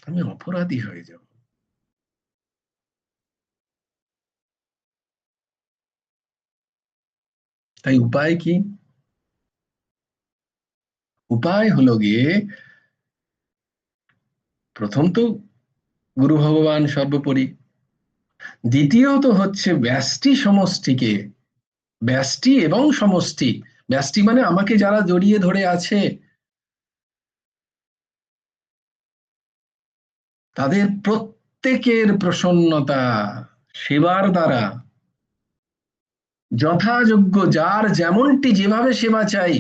Speaker 1: আমি অপরাধী হয়ে যাব। তাই উপায় কি? উপায় হলো গিয়ে, প্রথম তো গুরু ভগবান সর্বোপরি, দ্বিতীয়ত হচ্ছে ব্যষ্টি সমষ্টিকে, ব্যষ্টি এবং সমষ্টি, ব্যষ্টি মানে আমাকে যারা জড়িয়ে ধরে আছে, তাদের প্রত্যেকের প্রসন্নতা সেবার দ্বারা যথাযোগ্য যার যেমনটি যেভাবে সেবা চাই,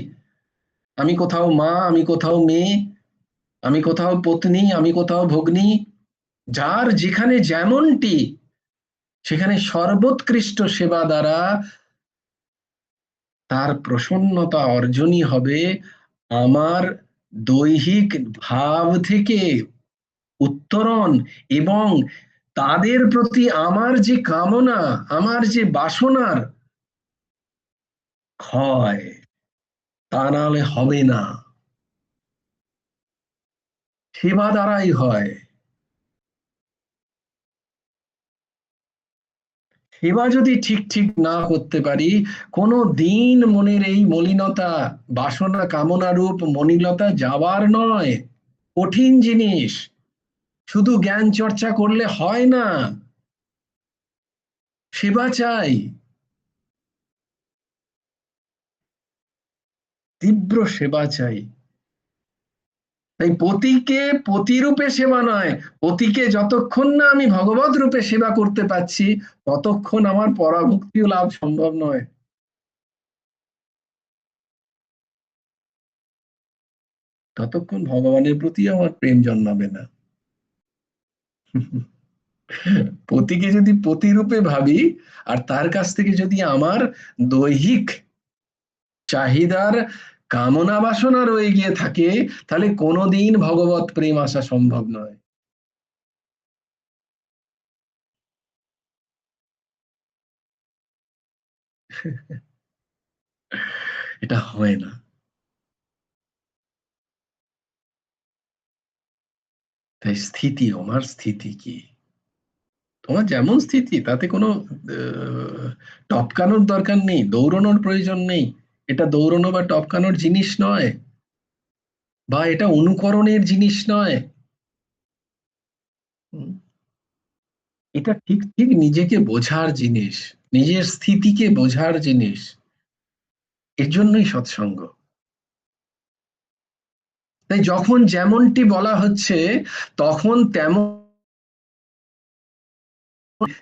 Speaker 1: আমি কোথাও মা, আমি কোথাও মেয়ে, আমি কোথাও পত্নী, আমি কোথাও ভগ্নী, যার যেখানে যেমনটি সেখানে সর্বোৎকৃষ্ট সেবা দ্বারা তার প্রসন্নতা অর্জনই হবে আমার দৈহিক ভাব থেকে উত্তরণ, এবং তাদের প্রতি আমার যে কামনা, আমার যে বাসনার ক্ষয়, তা নাহলে হবে না। সেবা দ্বারাই হয়। সেবা যদি ঠিক ঠিক না করতে পারি, কোনো দিন মনের এই মলিনতা, বাসনা কামনা রূপ মলিনতা যাওয়ার নয়, কঠিন জিনিস। শুধু জ্ঞান চর্চা করলে হয় না, সেবা চাই, তীব্র সেবা চাই। তাই পতিকে পতিরূপে সেবা নয়, পতিকে যতক্ষণ না আমি ভগবত রূপে সেবা করতে পারছি ততক্ষণ আমার পরাভক্তিও লাভ সম্ভব নয়। ততক্ষণ ভগবানের প্রতি আমার প্রেম জন্মাবে না। পতিকে যদি পতিরূপে ভাবি আর তার কাছ থেকে যদি আমার দৈহিক চাহিদার কামনা বাসনা রয়ে গিয়ে থাকে, তাহলে কোনোদিন ভগবত প্রেম আসা সম্ভব নয়। এটা হয় না। তাই স্থিতি, আমার স্থিতি কি, তোমার যেমন স্থিতি তাতে কোনো টপকানোর দরকার নেই, দৌড়ানোর প্রয়োজন নেই। এটা দৌড়ানো বা টপকানোর জিনিস নয়, বা এটা অনুকরণের জিনিস নয়। এটা ঠিক ঠিক নিজেকে বোঝার জিনিস, নিজের স্থিতিকে বোঝার জিনিস। এর জন্যই সৎসঙ্গ। তাই যখন যেমনটি বলা হচ্ছে তখন তেমন,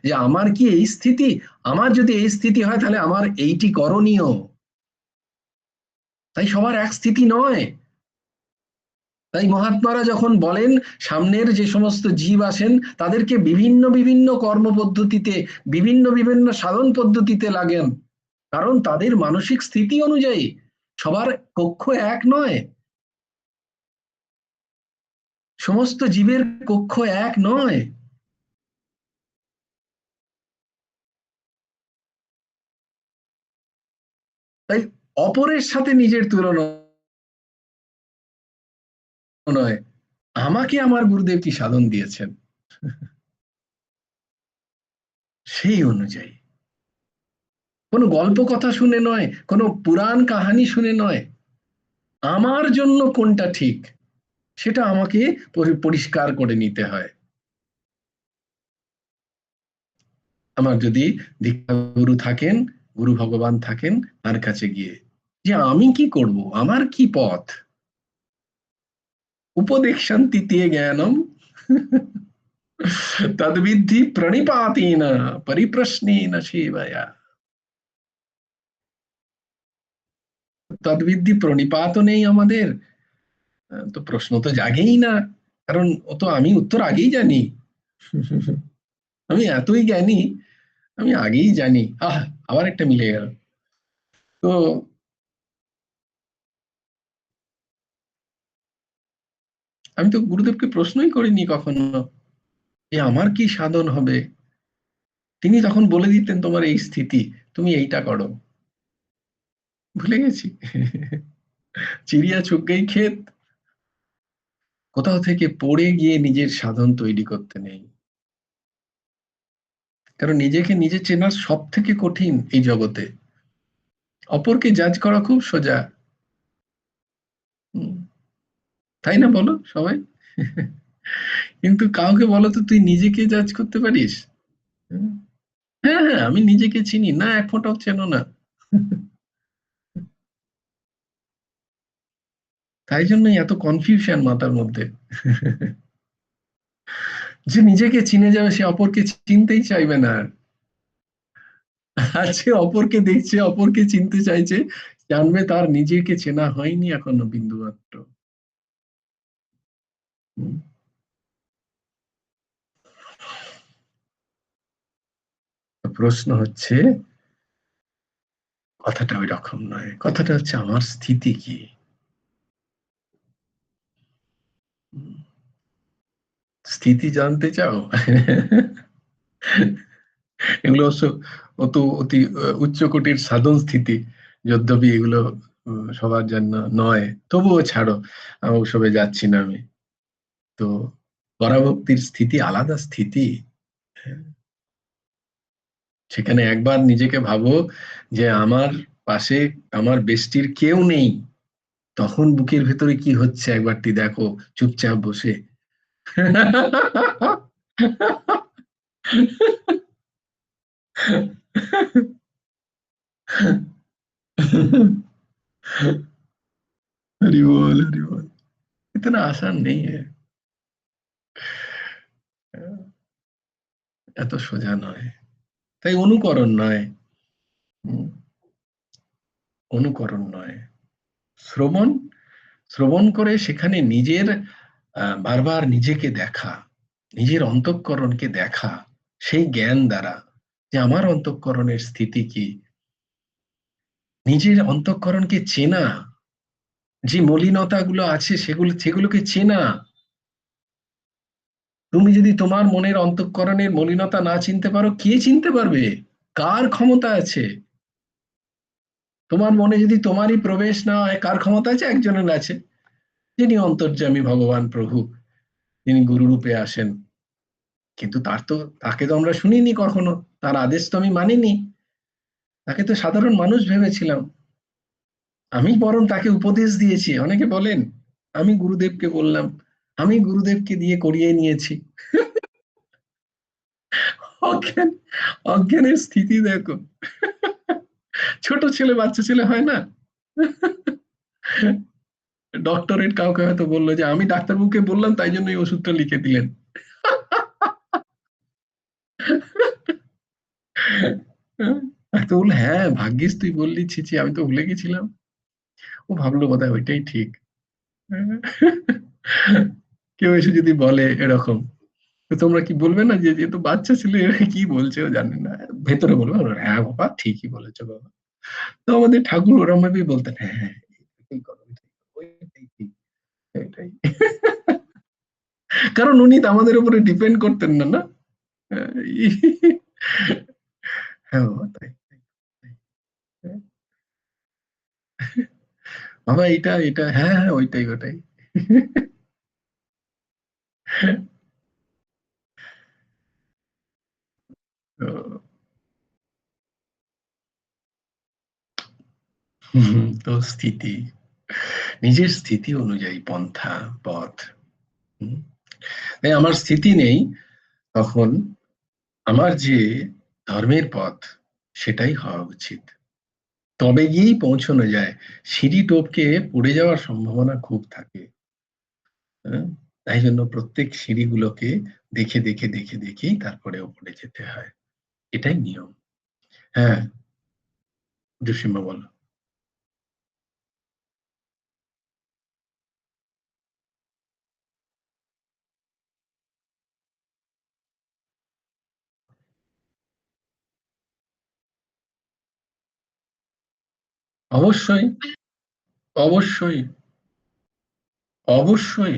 Speaker 1: যে আমার কি এই স্থিতি, আমার যদি এই স্থিতি হয় তাহলে আমার এইটি করণীয়। তাই সবার এক স্থিতি নয়। তাই মহাত্মারা যখন বলেন সামনের যে সমস্ত জীব আসেন তাদেরকে বিভিন্ন বিভিন্ন কর্ম পদ্ধতিতে, বিভিন্ন বিভিন্ন সাধন পদ্ধতিতে লাগেন, কারণ তাদের মানসিক স্থিতি অনুযায়ী সবার কক্ষ এক নয়, সমস্ত জীবের কক্ষ এক নয়। তাই অপরের সাথে নিজের তুলনা নয়, আমাকে আমার গুরুদেব কি সাধন দিয়েছেন সেই অনুযায়ী, কোনো গল্প কথা শুনে নয়, কোনো পুরাণ কাহানি শুনে নয়, আমার জন্য কোনটা ঠিক সেটা আমাকে পরিষ্কার করে নিতে হয়। আমার যদি দীক্ষা গুরু থাকেন, গুরু ভগবান থাকেন, তার কাছে গিয়ে যে আমি কি করব, আমার কি পথ, উপদেক্ষান্তিতে জ্ঞানম তদ্বিদ্ধি প্রণিপাতেন পরিপ্রশ্নেন সেবয়া। তদ্বিদ্ধি প্রণিপাত নেই আমাদের, তো প্রশ্ন তো জাগেই না, কারণ ও তো আমি উত্তর আগেই জানি। আমি এতই জ্ঞানী, আমি আগেই জানি। আবার একটা মিলে গেল। তো আমি তো গুরুদেবকে প্রশ্নই করিনি কখনো যে আমার কি সাধন হবে। তিনি তখন বলে দিতেন তোমার এই স্থিতি, তুমি এইটা করো। ভুলে গেছি। চিড়িয়া চুগ গেই ক্ষেত, কোথাও থেকে পড়ে গিয়ে নিজের সাধন তৈরি করতে নেই। কারণ নিজেকে নিজে চেনা সব থেকে কঠিন এই জগতে, অপরকে জাজ করা খুব সোজা। তাই না বলো সবাই? কিন্তু কাউকে বলো তো তুই নিজেকে জাজ করতে পারিস? হ্যাঁ হ্যাঁ, আমি নিজেকে চিনি না, এক ফোঁটাও চেনো না। তাই জন্যই এত কনফিউশন মাথার মধ্যে। যে নিজেকে চিনে যাবে সে অপরকে চিনতেই চাইবে না। আছে, অপরকে দেখছে, অপরকে চিনতে চাইছে, জানবে তার নিজেকে চেনা হয়নি এখনো বিন্দু মাত্র। প্রশ্ন হচ্ছে, কথাটা ওই রকম নয়, কথাটা হচ্ছে আমার স্থিতি কি। স্থিতি জানতে চাও? এগুলো অবশ্য অতি উচ্চ কোটির সাধন স্থিতি, যদ্যপি এগুলো সবার জন্য নয়, তবুও ছাড়ো, ওসবে যাচ্ছি না আমি। তো পরাভক্তির স্থিতি আলাদা স্থিতি। সেখানে একবার নিজেকে ভাবো যে আমার পাশে আমার বেষ্টির কেউ নেই, তখন বুকের ভেতরে কি হচ্ছে একবারটি দেখো, চুপচাপ বসে। हरि बोल, हरि बोल। इतना आसान नहीं है, এত সোজা নয়। তাই অনুকরণ নয়, উম, অনুকরণ নয়, শ্রবণ, শ্রবণ করে সেখানে নিজের বারবার নিজেকে দেখা, নিজের অন্তঃকরণকে দেখা, সেই জ্ঞান দ্বারা যে আমার অন্তঃকরণের স্থিতি কি, নিজের অন্তঃকরণকে চেনা, যে মলিনতা গুলো আছে সেগুলোকে চেনা। তুমি যদি তোমার মনের অন্তঃকরণের মলিনতা না চিনতে পারো, কে চিনতে পারবে? কার ক্ষমতা আছে? তোমার মনে যদি তোমারই প্রবেশ না হয়, কার ক্ষমতা আছে? একজনের আছে, যিনি অন্তর্যামী ভগবান প্রভু, তিনি গুরু রূপে আসেন। কিন্তু তাকে তো আমরা শুনিনি কখনো, তার আদেশ তো আমি মানিনি, তাকে তো সাধারণ মানুষ ভেবেছিলাম। আমি বরং তাকে উপদেশ দিয়েছি। অনেকে বলেন আমি গুরুদেবকে বললাম, আমি গুরুদেবকে দিয়ে করিয়ে নিয়েছি। অজ্ঞান, অজ্ঞানের স্থিতি দেখো। ছোট ছেলে, বাচ্চা ছেলে হয় না, ডক্টরেট কাউকে হয়তো বললো যে আমি ডাক্তারবাবুকে বললাম তাই জন্য এই ওষুধটা লিখে দিলেন। তো বললো হ্যাঁ ভাগ্যিস তুই বললি, ছিছি আমি তো ভুলে গেছিলাম। ও ভাবলো বোধহয় ওইটাই ঠিক। কেউ এসে যদি বলে এরকম, তো তোমরা কি বলবে না যে যে তো বাচ্চা ছেলে কি বলছে ও জানে না, ভেতরে বলবে হ্যাঁ বাবা ঠিকই বলেছো বাবা। তো আমাদের ঠাকুর ওরম ভাবেই বলতেন, হ্যাঁ হ্যাঁ এটাই করো, ওইটাই ঠিক, এটাই। কারণ উনি তো আমাদের উপরে ডিপেন্ড করতেন না, না। হ্যাঁ বাবা তাই, বাবা এটা এটা হ্যাঁ হ্যাঁ ওইটাই ওটাই। তো স্থিতি, নিজের স্থিতি অনুযায়ী পন্থা, পথ। তাই আমার স্থিতি নেই, তখন আমার যে ধর্মের পথ সেটাই হওয়া উচিত, তবে গিয়েই পৌঁছানো যায়। সিঁড়ি টপকে পড়ে যাওয়ার সম্ভাবনা খুব থাকে। তাই জন্য প্রত্যেক সিঁড়িগুলোকে দেখে দেখে দেখে দেখেই তারপরে উপরে যেতে হয়, এটাই নিয়ম। হ্যাঁ, জসিমা বলো। অবশ্যই, অবশ্যই, অবশ্যই।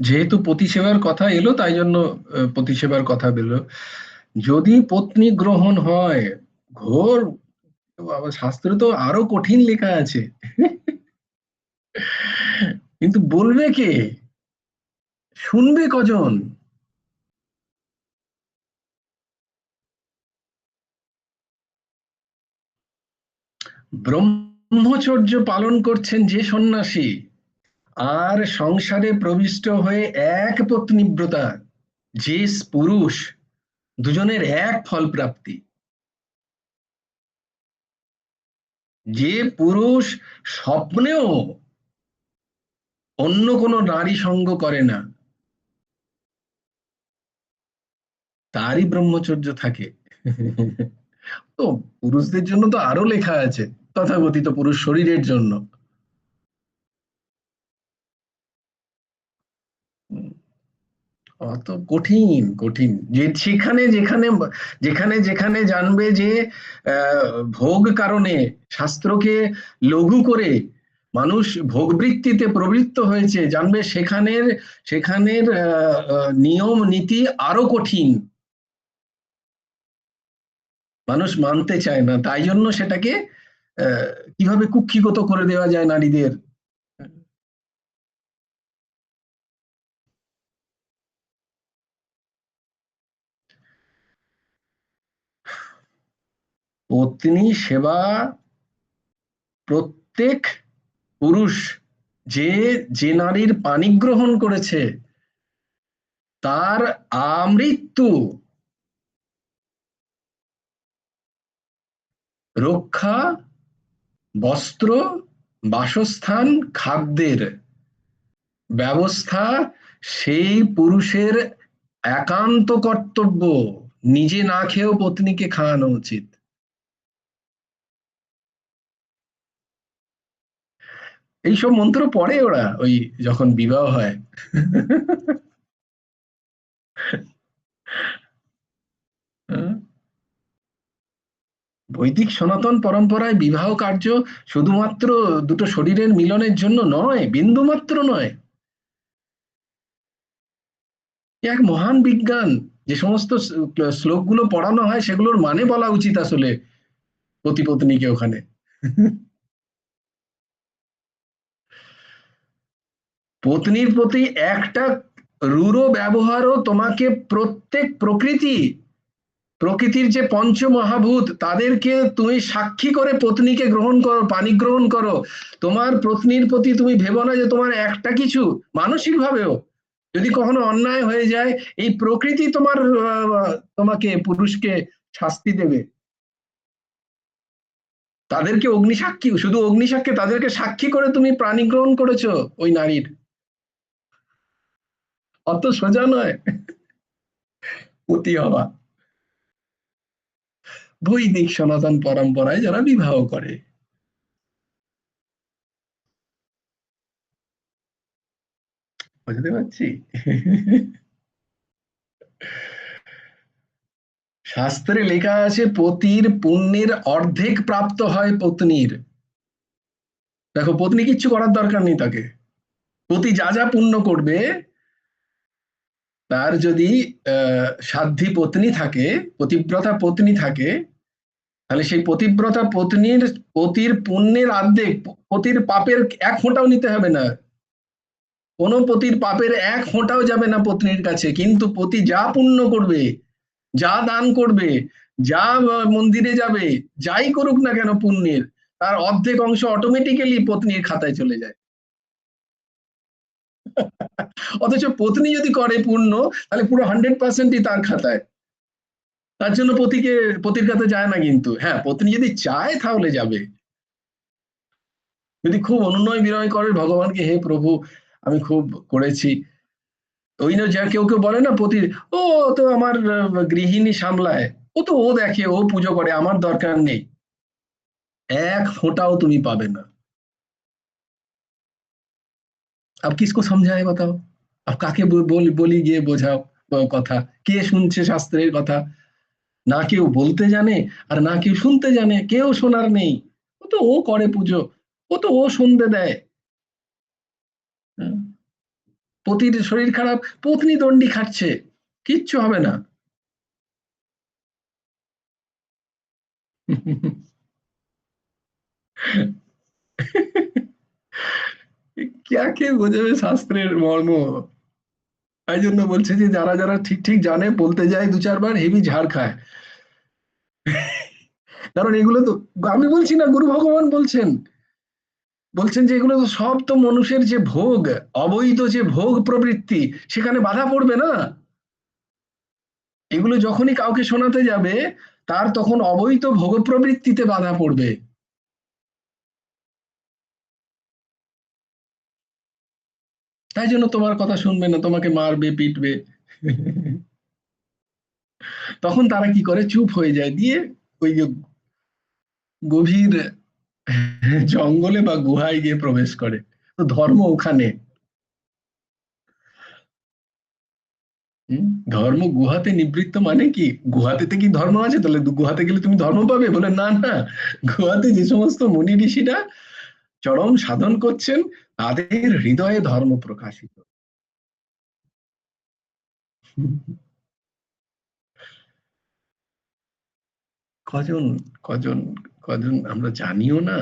Speaker 1: যেহেতু পতিসেবার কথা এলো তাই জন্য পতিসেবার কথা বেরো। যদি পত্নী গ্রহণ হয়, ঘোর, বাবা শাস্ত্রে তো আরো কঠিন লেখা আছে। কিন্তু বলবে কে, শুনবে কজন? ব্রহ্মচর্য পালন করছেন যে সন্ন্যাসী, আর সংসারে প্রবিষ্ট হয়ে এক পত্নীব্রতা যে পুরুষ, দুজনের এক ফল প্রাপ্তি। যে পুরুষ স্বপ্নেও অন্য কোনো নারী সঙ্গ করে না, তারই ব্রহ্মচর্য থাকে। তো পুরুষদের জন্য তো আরো লেখা আছে, তথাকথিত পুরুষ শরীরের জন্য। অত কঠিন কঠিন যে সেখানে যেখানে যেখানে যেখানে জানবে যে ভোগ কারণে শাস্ত্রকে লঘু করে মানুষ ভোগবৃত্তিতে প্রবৃত্ত হয়েছে, জানবে সেখানের সেখানের নিয়ম নীতি আরো কঠিন, মানুষ মানতে চায় না, তাই জন্য সেটাকে কিভাবে কুক্ষিগত করে দেওয়া যায় নারীদের। পত্নী সেবা প্রত্যেক পুরুষ যে যে নারীর পানি গ্রহণ করেছে তার আমৃত্যু রক্ষা, বস্ত্র, বাসস্থান, খাদ্যের ব্যবস্থা সেই পুরুষের একান্ত কর্তব্য। নিজে না খেয়েও পত্নীকে খাওয়ানো উচিত। এইসব মন্ত্র পড়ে ওরা ওই যখন বিবাহ হয়। বৈদিক সনাতন পরম্পরায় বিবাহ কার্য শুধুমাত্র দুটো শরীরের মিলনের জন্য নয়, বিন্দুমাত্র নয়। এক মহান বিজ্ঞান। যে সমস্ত শ্লোকগুলো পড়ানো হয় সেগুলোর মানে বলা উচিত আসলে পতি পত্নীকে ওখানে। পত্নীর প্রতি একটা রূঢ় ব্যবহারও তোমাকে প্রত্যেক প্রকৃতির যে পঞ্চমহাভূত তাদেরকে তুমি সাক্ষী করে পত্নীকে গ্রহণ করো, পানি গ্রহণ করো। তোমার পত্নীর প্রতি তুমি ভেবো না যে তোমার একটা কিছু মানসিক ভাবেও যদি কখনো অন্যায় হয়ে যায়, এই প্রকৃতি তোমার তোমাকে পুরুষকে শাস্তি দেবে। তাদেরকে অগ্নিসাক্ষী, শুধু অগ্নিসাক্ষী, তাদেরকে সাক্ষী করে তুমি প্রাণী গ্রহণ করেছো ওই নারীর। অত সোজা নয় পতি হওয়া বৈদিক সনাতন পরম্পরায় যারা বিবাহ করে। বুঝতে পারছি। শাস্ত্রে লেখা আছে পতির পুণ্যের অর্ধেক প্রাপ্ত হয় পত্নীর। দেখো, পত্নী কিচ্ছু করার দরকার নেই তাকে। পতি যা যা পুণ্য করবে, তার যদি সাধ্বী পত্নী থাকে, পতিব্রতা পত্নী থাকে, তাহলে সেই পতিব্রতা পতির পুণ্যের অর্ধেক, পতির পাপের এক ফোঁটাও নিতে হবে না। কোনো পতির পাপের এক ফোঁটাও যাবে না পত্নীর কাছে, কিন্তু পতি যা পুণ্য করবে, যা দান করবে, যা মন্দিরে যাবে, যাই করুক না কেন পুণ্যের, তার অর্ধেক অংশ অটোমেটিক্যালি পত্নীর খাতায় চলে যায়। অথচ পত্নী যদি করে পুণ্য, তাহলে পুরো 100%ই তার খাতায়। তার জন্য পতির কাছে যায় না। কিন্তু হ্যাঁ, পত্নী যদি চায় তাহলে যাবে। যদি খুব অনুনয় বিনয় করে ভগবানকে, হে প্রভু আমি খুব করেছি, ওই না যা কেউ কেউ বলে না পতি, ও তো আমার গৃহিণী সামলায়, ও দেখে, ও পুজো করে, আমার দরকার নেই, এক ফোঁটাও তুমি পাবে না। अब किसको समझाए बताओ? अब কাকে বলি গিয়ে বোঝাও কথা? কে শুনছে শাস্ত্রের কথা? না কেউ বলতে জানে আর না কেউ শুনতে জানে, কেউ শোনার নেই। ও করে পুজো, ও সন্ধে দেয়। পতির শরীর খারাপ, পত্নী দণ্ডি খাচ্ছে, কিচ্ছু হবে না। কে বোঝাবে শাস্ত্রের মর্ম? তাই জন্য বলছে যে যারা যারা ঠিক ঠিক জানে বলতে যায় দু চারবার, হেভি ঝাড় খায়। কারণ এগুলো তো, আমি বলছি না, গুরু ভগবান বলছেন যে এগুলো তো সব তো মানুষের যে ভোগ, অবৈধ যে ভোগ প্রবৃত্তি, সেখানে বাধা পড়বে না। এগুলো যখনই কাউকে শোনাতে যাবে, তার তখন অবৈধ ভোগ প্রবৃত্তিতে বাধা পড়বে। তাই জন্য তোমার কথা শুনবে না, তোমাকে মারবে, পিটবে। তখন তারা কি করে, চুপ হয়ে যায়, দিয়ে ওই যে গভীর জঙ্গলে বা গুহায় গিয়ে প্রবেশ করে, তো ধর্ম ওখানে। ধর্ম গুহাতে নিবৃত্ত মানে কি? গুহাতে কি ধর্ম আছে? তাহলে গুহাতে গেলে তুমি ধর্ম পাবে? বলে না না, গুহাতে যে সমস্ত মুনি ঋষিরা চরম সাধন করছেন তাদের হৃদয়ে ধর্ম প্রকাশিত। কজন কজন কজন আমরা জানিও না,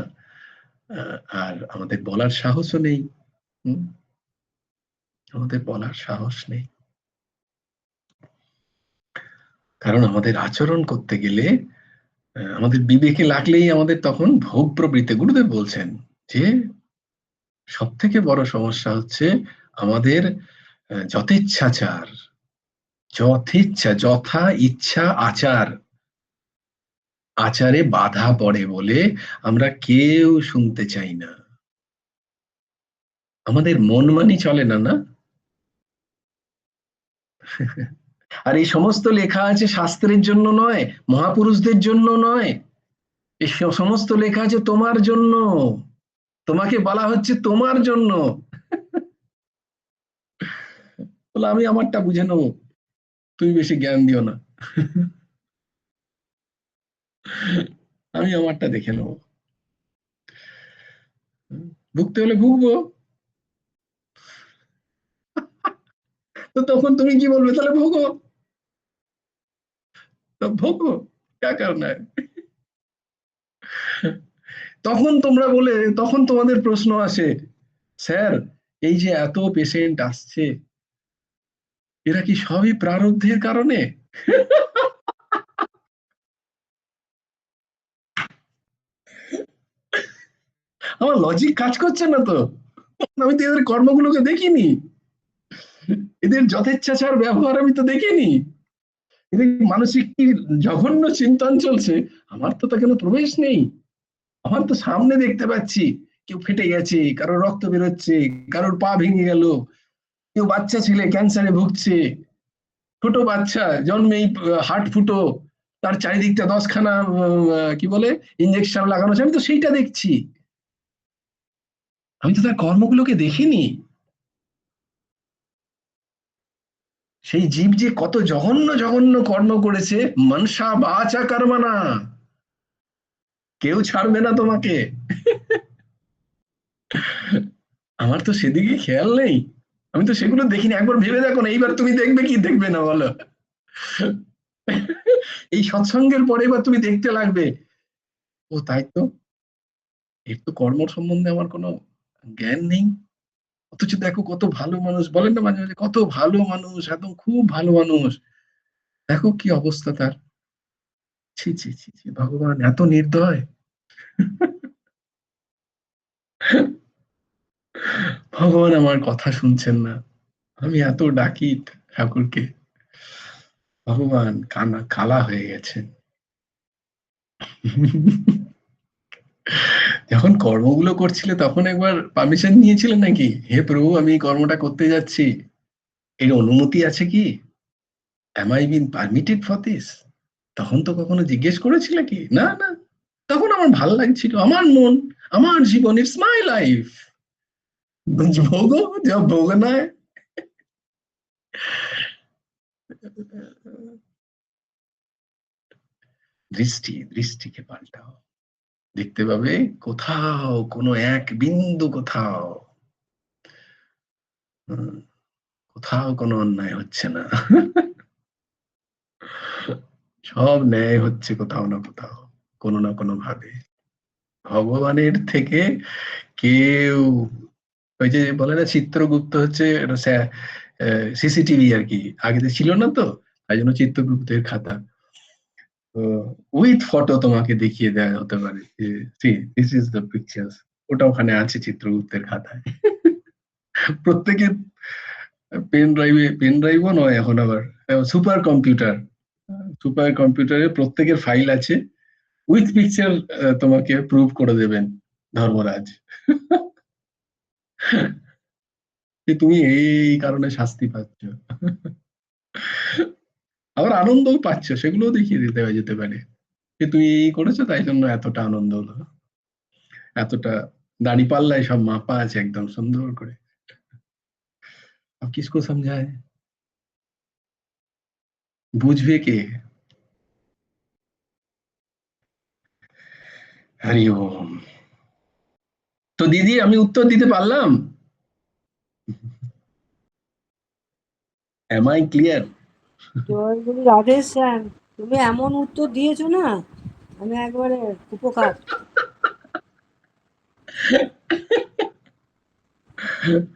Speaker 1: আর আমাদের বলার সাহসও নেই। হুম, আমাদের বলার সাহস নেই, কারণ আমাদের আচরণ করতে গেলে আমাদের বিবেকে লাগলেই আমাদের তখন ভোগ প্রবৃত্তি। গুরুদেব বলছেন যে সব থেকে বড় সমস্যা হচ্ছে আমাদের যথেচ্ছাচার, যথা ইচ্ছা আচার, আচারে বাধা পড়ে বলে আমরা কেউ শুনতে চাই না। আমাদের মন মানি চলে না, না? আর এই সমস্ত লেখা আছে শাস্ত্রের জন্য নয়, মহাপুরুষদের জন্য নয়, এই সমস্ত লেখা আছে তোমার জন্য। তোমাকে বলা হচ্ছে তোমার জন্য। বলে আমি আমারটা বুঝে নেবো, তুমি বেশি জ্ঞান দিও না, আমি আমারটা দেখে নেবো। ভুগতে হলে ভুগবো। তো তখন তুমি কি বলবে? তাহলে ভোগো, তো ভোগো, क्या करना है? তখন তোমরা বলে, তখন তোমাদের প্রশ্ন আসে, স্যার এই যে এত পেশেন্ট আসছে, এরা কি সবই প্রারব্ধের কারণে? আমার লজিক কাজ করছে না তো, আমি তো এদের কর্মগুলোকে দেখিনি, এদের যথেচ্ছাচার ব্যবহার আমি তো দেখিনি, এদের মানসিক কি জঘন্য চিন্তন চলছে, আমার তো তা কেন প্রবেশ নেই। আমার তো সামনে দেখতে পাচ্ছি কেউ ফেটে গেছে, কারোর রক্ত বেরোচ্ছে, কারোর পা ভেঙে গেল, কেউ বাচ্চা ছেলে ক্যান্সারে ভুগছে, ছোট বাচ্চা জন্মেই হার্ট ফুটো, তার চারিদিকটা 10খানা কি বলে ইঞ্জেকশন লাগানো আছে, আমি তো সেইটা দেখছি, আমি তো তার কর্মগুলোকে দেখিনি। সেই জীব যে কত জঘন্য জঘন্য কর্ম করেছে, মনসা বাচা কর্মণা, কেউ ছাড়বে না তোমাকে। আমার তো সেদিকে খেয়াল নেই, আমি তো সেগুলো দেখিনি। একবার ভেবে দেখো না, এইবার তুমি দেখবে কি দেখবে না বলো? এই সৎসঙ্গের পরে এবার তুমি দেখতে লাগবে, ও তাই তো, এর তো কর্ম সম্বন্ধে আমার কোনো জ্ঞান নেই, অথচ দেখো কত ভালো মানুষ, বলেন না মাঝে মাঝে, কত ভালো মানুষ, একদম খুব ভালো মানুষ, দেখো কি অবস্থা তার। ছি ছি ছি ছি, ভগবান এত নির্দয়, ভগবান আমার কথা শুনছেন না, আমি এত ডাকি ঠাকুরকে, ভগবান কানা কালা হয়ে গেছে। যখন কর্মগুলো করছিলে তখন একবার পারমিশন নিয়েছিলেন নাকি? হে প্রভু, আমি এই কর্মটা করতে যাচ্ছি, এর অনুমতি আছে কি? am I been permitted for this? তখন তো কখনো জিজ্ঞেস করেছিলে কি? না না, তখন আমার ভালো লাগছিল, আমার মন, আমার জীবন, ইটস মাই লাইফ, ভোগো যা ভোগনা है। দৃষ্টিকে পাল্টাও, দেখতে পাবে কোথাও কোনো এক বিন্দু কোথাও কোথাও কোনো অন্যায় হচ্ছে না, সব ন্যায় হচ্ছে কোথাও না কোথাও, কোনো না কোনো ভাবে। ভগবানের থেকে কেউ, ওই যে বলে না চিত্রগুপ্ত হচ্ছে সিসিটিভি আর কি, আগে তো ছিল না, তো তাই জন্য চিত্রগুপ্তের খাতা, তো উইথ ফটো তোমাকে দেখিয়ে দেওয়া হতে পারে যে দিস ইজ দ্য পিকচার্স, ওটা ওখানে আছে চিত্রগুপ্তের খাতায়। প্রত্যেকের পেন ড্রাইভও নয় এখন, আবার সুপার কম্পিউটার, সুপার কম্পিউটারে প্রত্যেকের ফাইল আছে, উইথ পিকচার তোমাকে প্রুভ করে দেবেন ধর্মরাজ, যে তুমি এই কারণে শাস্তি পাচ্ছ, আবার আনন্দও পাচ্ছ, সেগুলোও দেখিয়ে দিতে যেতে পারে। যে তুমি এই করেছো তাই জন্য এতটা আনন্দ হলো, এতটা দাঁড়িপাল্লায় সব মাপা আছে একদম সুন্দর করে। अब किसको समझाए, বুঝবে কে? হরি ওম। তো দিদি আমি উত্তর দিতে পারলাম? Am I clear?
Speaker 3: জয়গুরু রাধে শ্যাম, তুমি এমন উত্তর দিয়েছো না, আমি একবারে উপকার।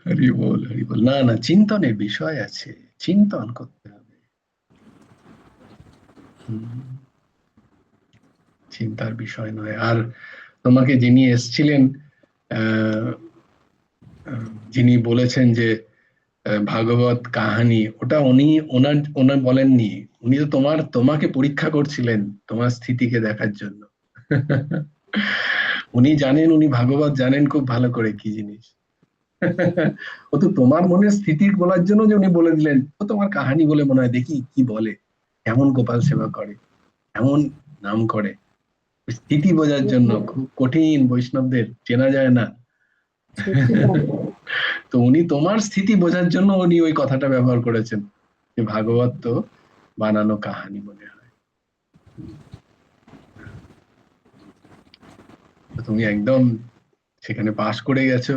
Speaker 1: হরি বল হরি বল। না না, চিন্তনের বিষয় আছে, চিন্তন করতে হবে। হুম, চিন্তার বিষয় নয়। আর তোমাকে যিনি এসছিলেন, আহ, যিনি বলেছেন যে ভাগবত কাহানি, ওটা উনি ওনার ওনার বলেননি। উনি তো তোমাকে পরীক্ষা করছিলেন তোমার স্থিতিকে দেখার জন্য। উনি জানেন, উনি ভাগবত জানেন খুব ভালো করে কি জিনিস। ও তো তোমার মনের স্থিতি বলার জন্য যে উনি বলে দিলেন, ও তোমার কাহানি বলে মনে হয়, দেখি কি বলে, এমন গোপাল সেবা করে, এমন নাম করে, স্থিতি বোঝার জন্য। খুব কঠিন, বৈষ্ণবদের চেনা যায় না।
Speaker 3: সত্যি তাই।
Speaker 1: তো উনি তোমার স্থিতি বোঝার জন্য উনি ওই কথাটা ব্যবহার করেছেন যে ভাগবত তো বানানো কাহানি মনে হয়। তো তুমি একদম সেখানে পাশ করে গেছো,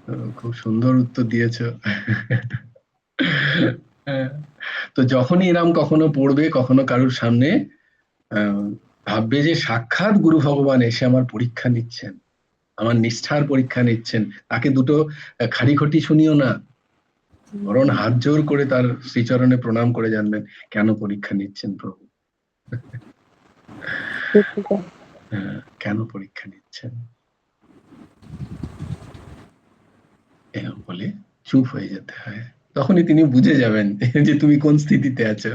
Speaker 1: তো খুব সুন্দর উত্তর দিয়েছো। হ্যাঁ, তো যখনই এরম কখনো পড়বে, কখনো কারুর সামনে, আহ, ভাববে যে সাক্ষাৎ গুরু ভগবান এসে আমার পরীক্ষা নিচ্ছেন, আমার নিষ্ঠার পরীক্ষা নিচ্ছেন। তাকে দুটো খাড়িখটি শুনিও না, বরং হাত জোর করে তার শ্রীচরণে প্রণাম করে জানবেন কেন পরীক্ষা নিচ্ছেন প্রভু।
Speaker 3: সত্যি তাই।
Speaker 1: কেন পরীক্ষা নিচ্ছেন, এরকম বলে চুপ হয়ে যেতে হয়। তখনই তিনি বুঝে যাবেন যে তুমি কোন স্থিতিতে আছো।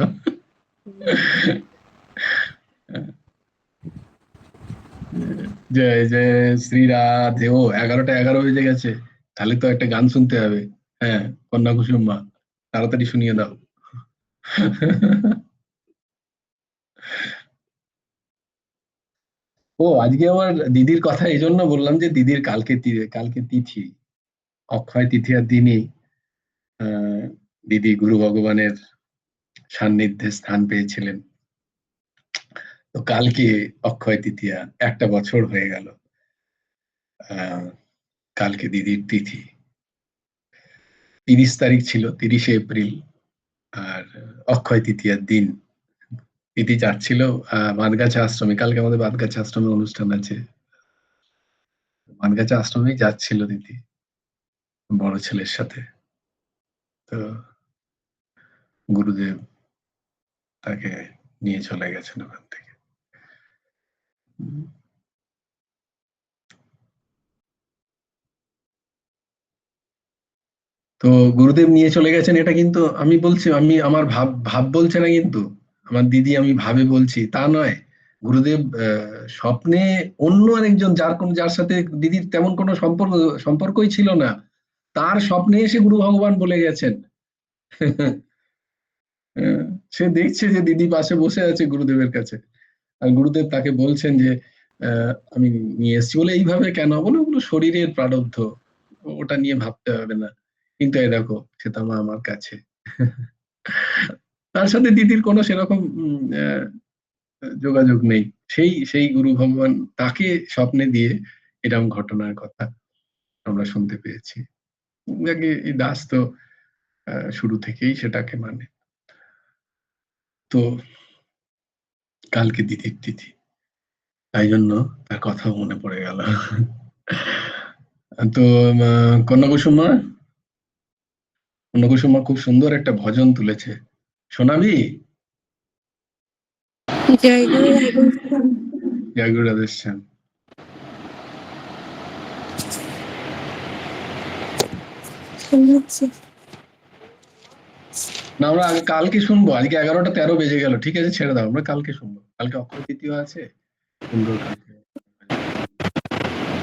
Speaker 1: জয় জয় শ্রী রাধে। ও 11টা 11 বেজে গেছে, তাহলে তো একটা গান শুনতে হবে। হ্যাঁ, কন্যা কুসুম মা, তাড়াতাড়ি শুনিয়ে দাও। ও আজকে আমার দিদির কথা এই জন্য বললাম যে দিদির কালকে তিথি, অক্ষয় তৃতীয়ার দিনই আহ দিদি গুরু ভগবানের সান্নিধ্যে স্থান পেয়েছিলেন। তো কালকে অক্ষয় তৃতীয়া, একটা বছর হয়ে গেল। আহ কালকে দিদির তিথি, 30 তারিখ ছিল, 30শে এপ্রিল। আর অক্ষয় তৃতীয়ার দিন দিদি যাচ্ছিল বানগাছা আশ্রমে। কালকে আমাদের বানগাছা আশ্রমে অনুষ্ঠান আছে, বানগাছা আশ্রমেই যাচ্ছিল দিদি বড় ছেলের সাথে। তো গুরুদেব তাকে নিয়ে চলে গেছেন ওখান থেকে। তো গুরুদেব নিয়ে চলে গেছেন, এটা কিন্তু আমি বলছি, আমি আমার ভাব ভাব বলছে না কিন্তু, আমার দিদি আমি ভাবে বলছি তা নয়। গুরুদেব স্বপ্নে অন্য আরেকজন, যার সাথে দিদির তেমন কোনো সম্পর্কই ছিল না, তার স্বপ্নে এসে গুরু ভগবান বলে গেছেন। আহ, সে দেখছে যে দিদি পাশে বসে আছে গুরুদেবের কাছে, আর গুরুদেব তাকে বলছেন যে আমি নিয়ে এসেছি বলে এইভাবে কেন, বলে ওগুলো শরীরের প্রারব্ধ, ওটা নিয়ে ভাবতে হবে না। কিন্তু এই দেখো শ্বেতামা আমার কাছে। তার সাথে দিদির কোনো সেরকম যোগাযোগ নেই। সেই সেই গুরু ভগবান তাকে স্বপ্নে দিয়ে এরকম ঘটনার কথা আমরা শুনতে পেয়েছি। যাকে এই দাস তো শুরু থেকেই সেটাকে মানে। তো কালকে দিদির তিথি, তাই জন্য তার কথা মনে পড়ে গেল। তো কন্যা কুসুমা, খুব সুন্দর একটা ভজন তুলেছে, শোনাবি?
Speaker 3: জয় গুরু রাধে শ্যাম।
Speaker 1: জয় গুরু রাধেশ্যাম।
Speaker 3: শোনাচ্ছি।
Speaker 1: না, আমরা আগে কালকে শুনবো, আজকে 11টা 13 বেজে গেল, ঠিক আছে ছেড়ে দাও, আমরা কালকে শুনবো, কালকে অক্ষয় তৃতীয়া আছে, সুন্দর কালকে।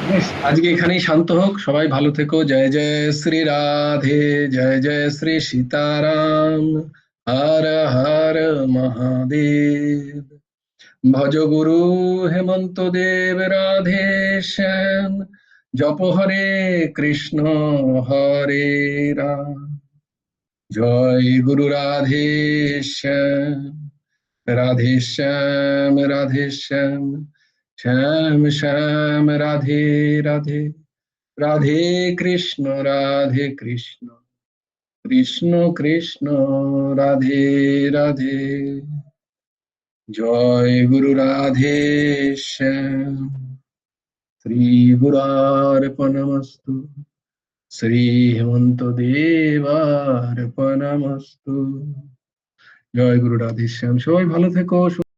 Speaker 1: বেশ, আজকে এখানেই শান্ত হোক, সবাই ভালো থেকো। জয় জয় শ্রী রাধে, জয় জয় শ্রী সীতারাম, হর হর মহাদেব। ভজ গুরু হেমন্ত দেব রাধে শ্যাম, জপ হরে কৃষ্ণ হরে রাম, জয় গুরু রাধে শ্যাম, রাধে শ্যাম রাধে শ্যাম, শ্যাম শ্যাম রাধে রাধে, রাধে কৃষ্ণ কৃষ্ণ কৃষ্ণ রাধে রাধে। জয় গুরু রাধে শ্যাম। শ্রী গুরার্পণমস্তু, শ্রী হেমন্ত দেবার্পণমস্তু। জয় গুরু রাধে শ্যাম। সবাই ভালো থেকো।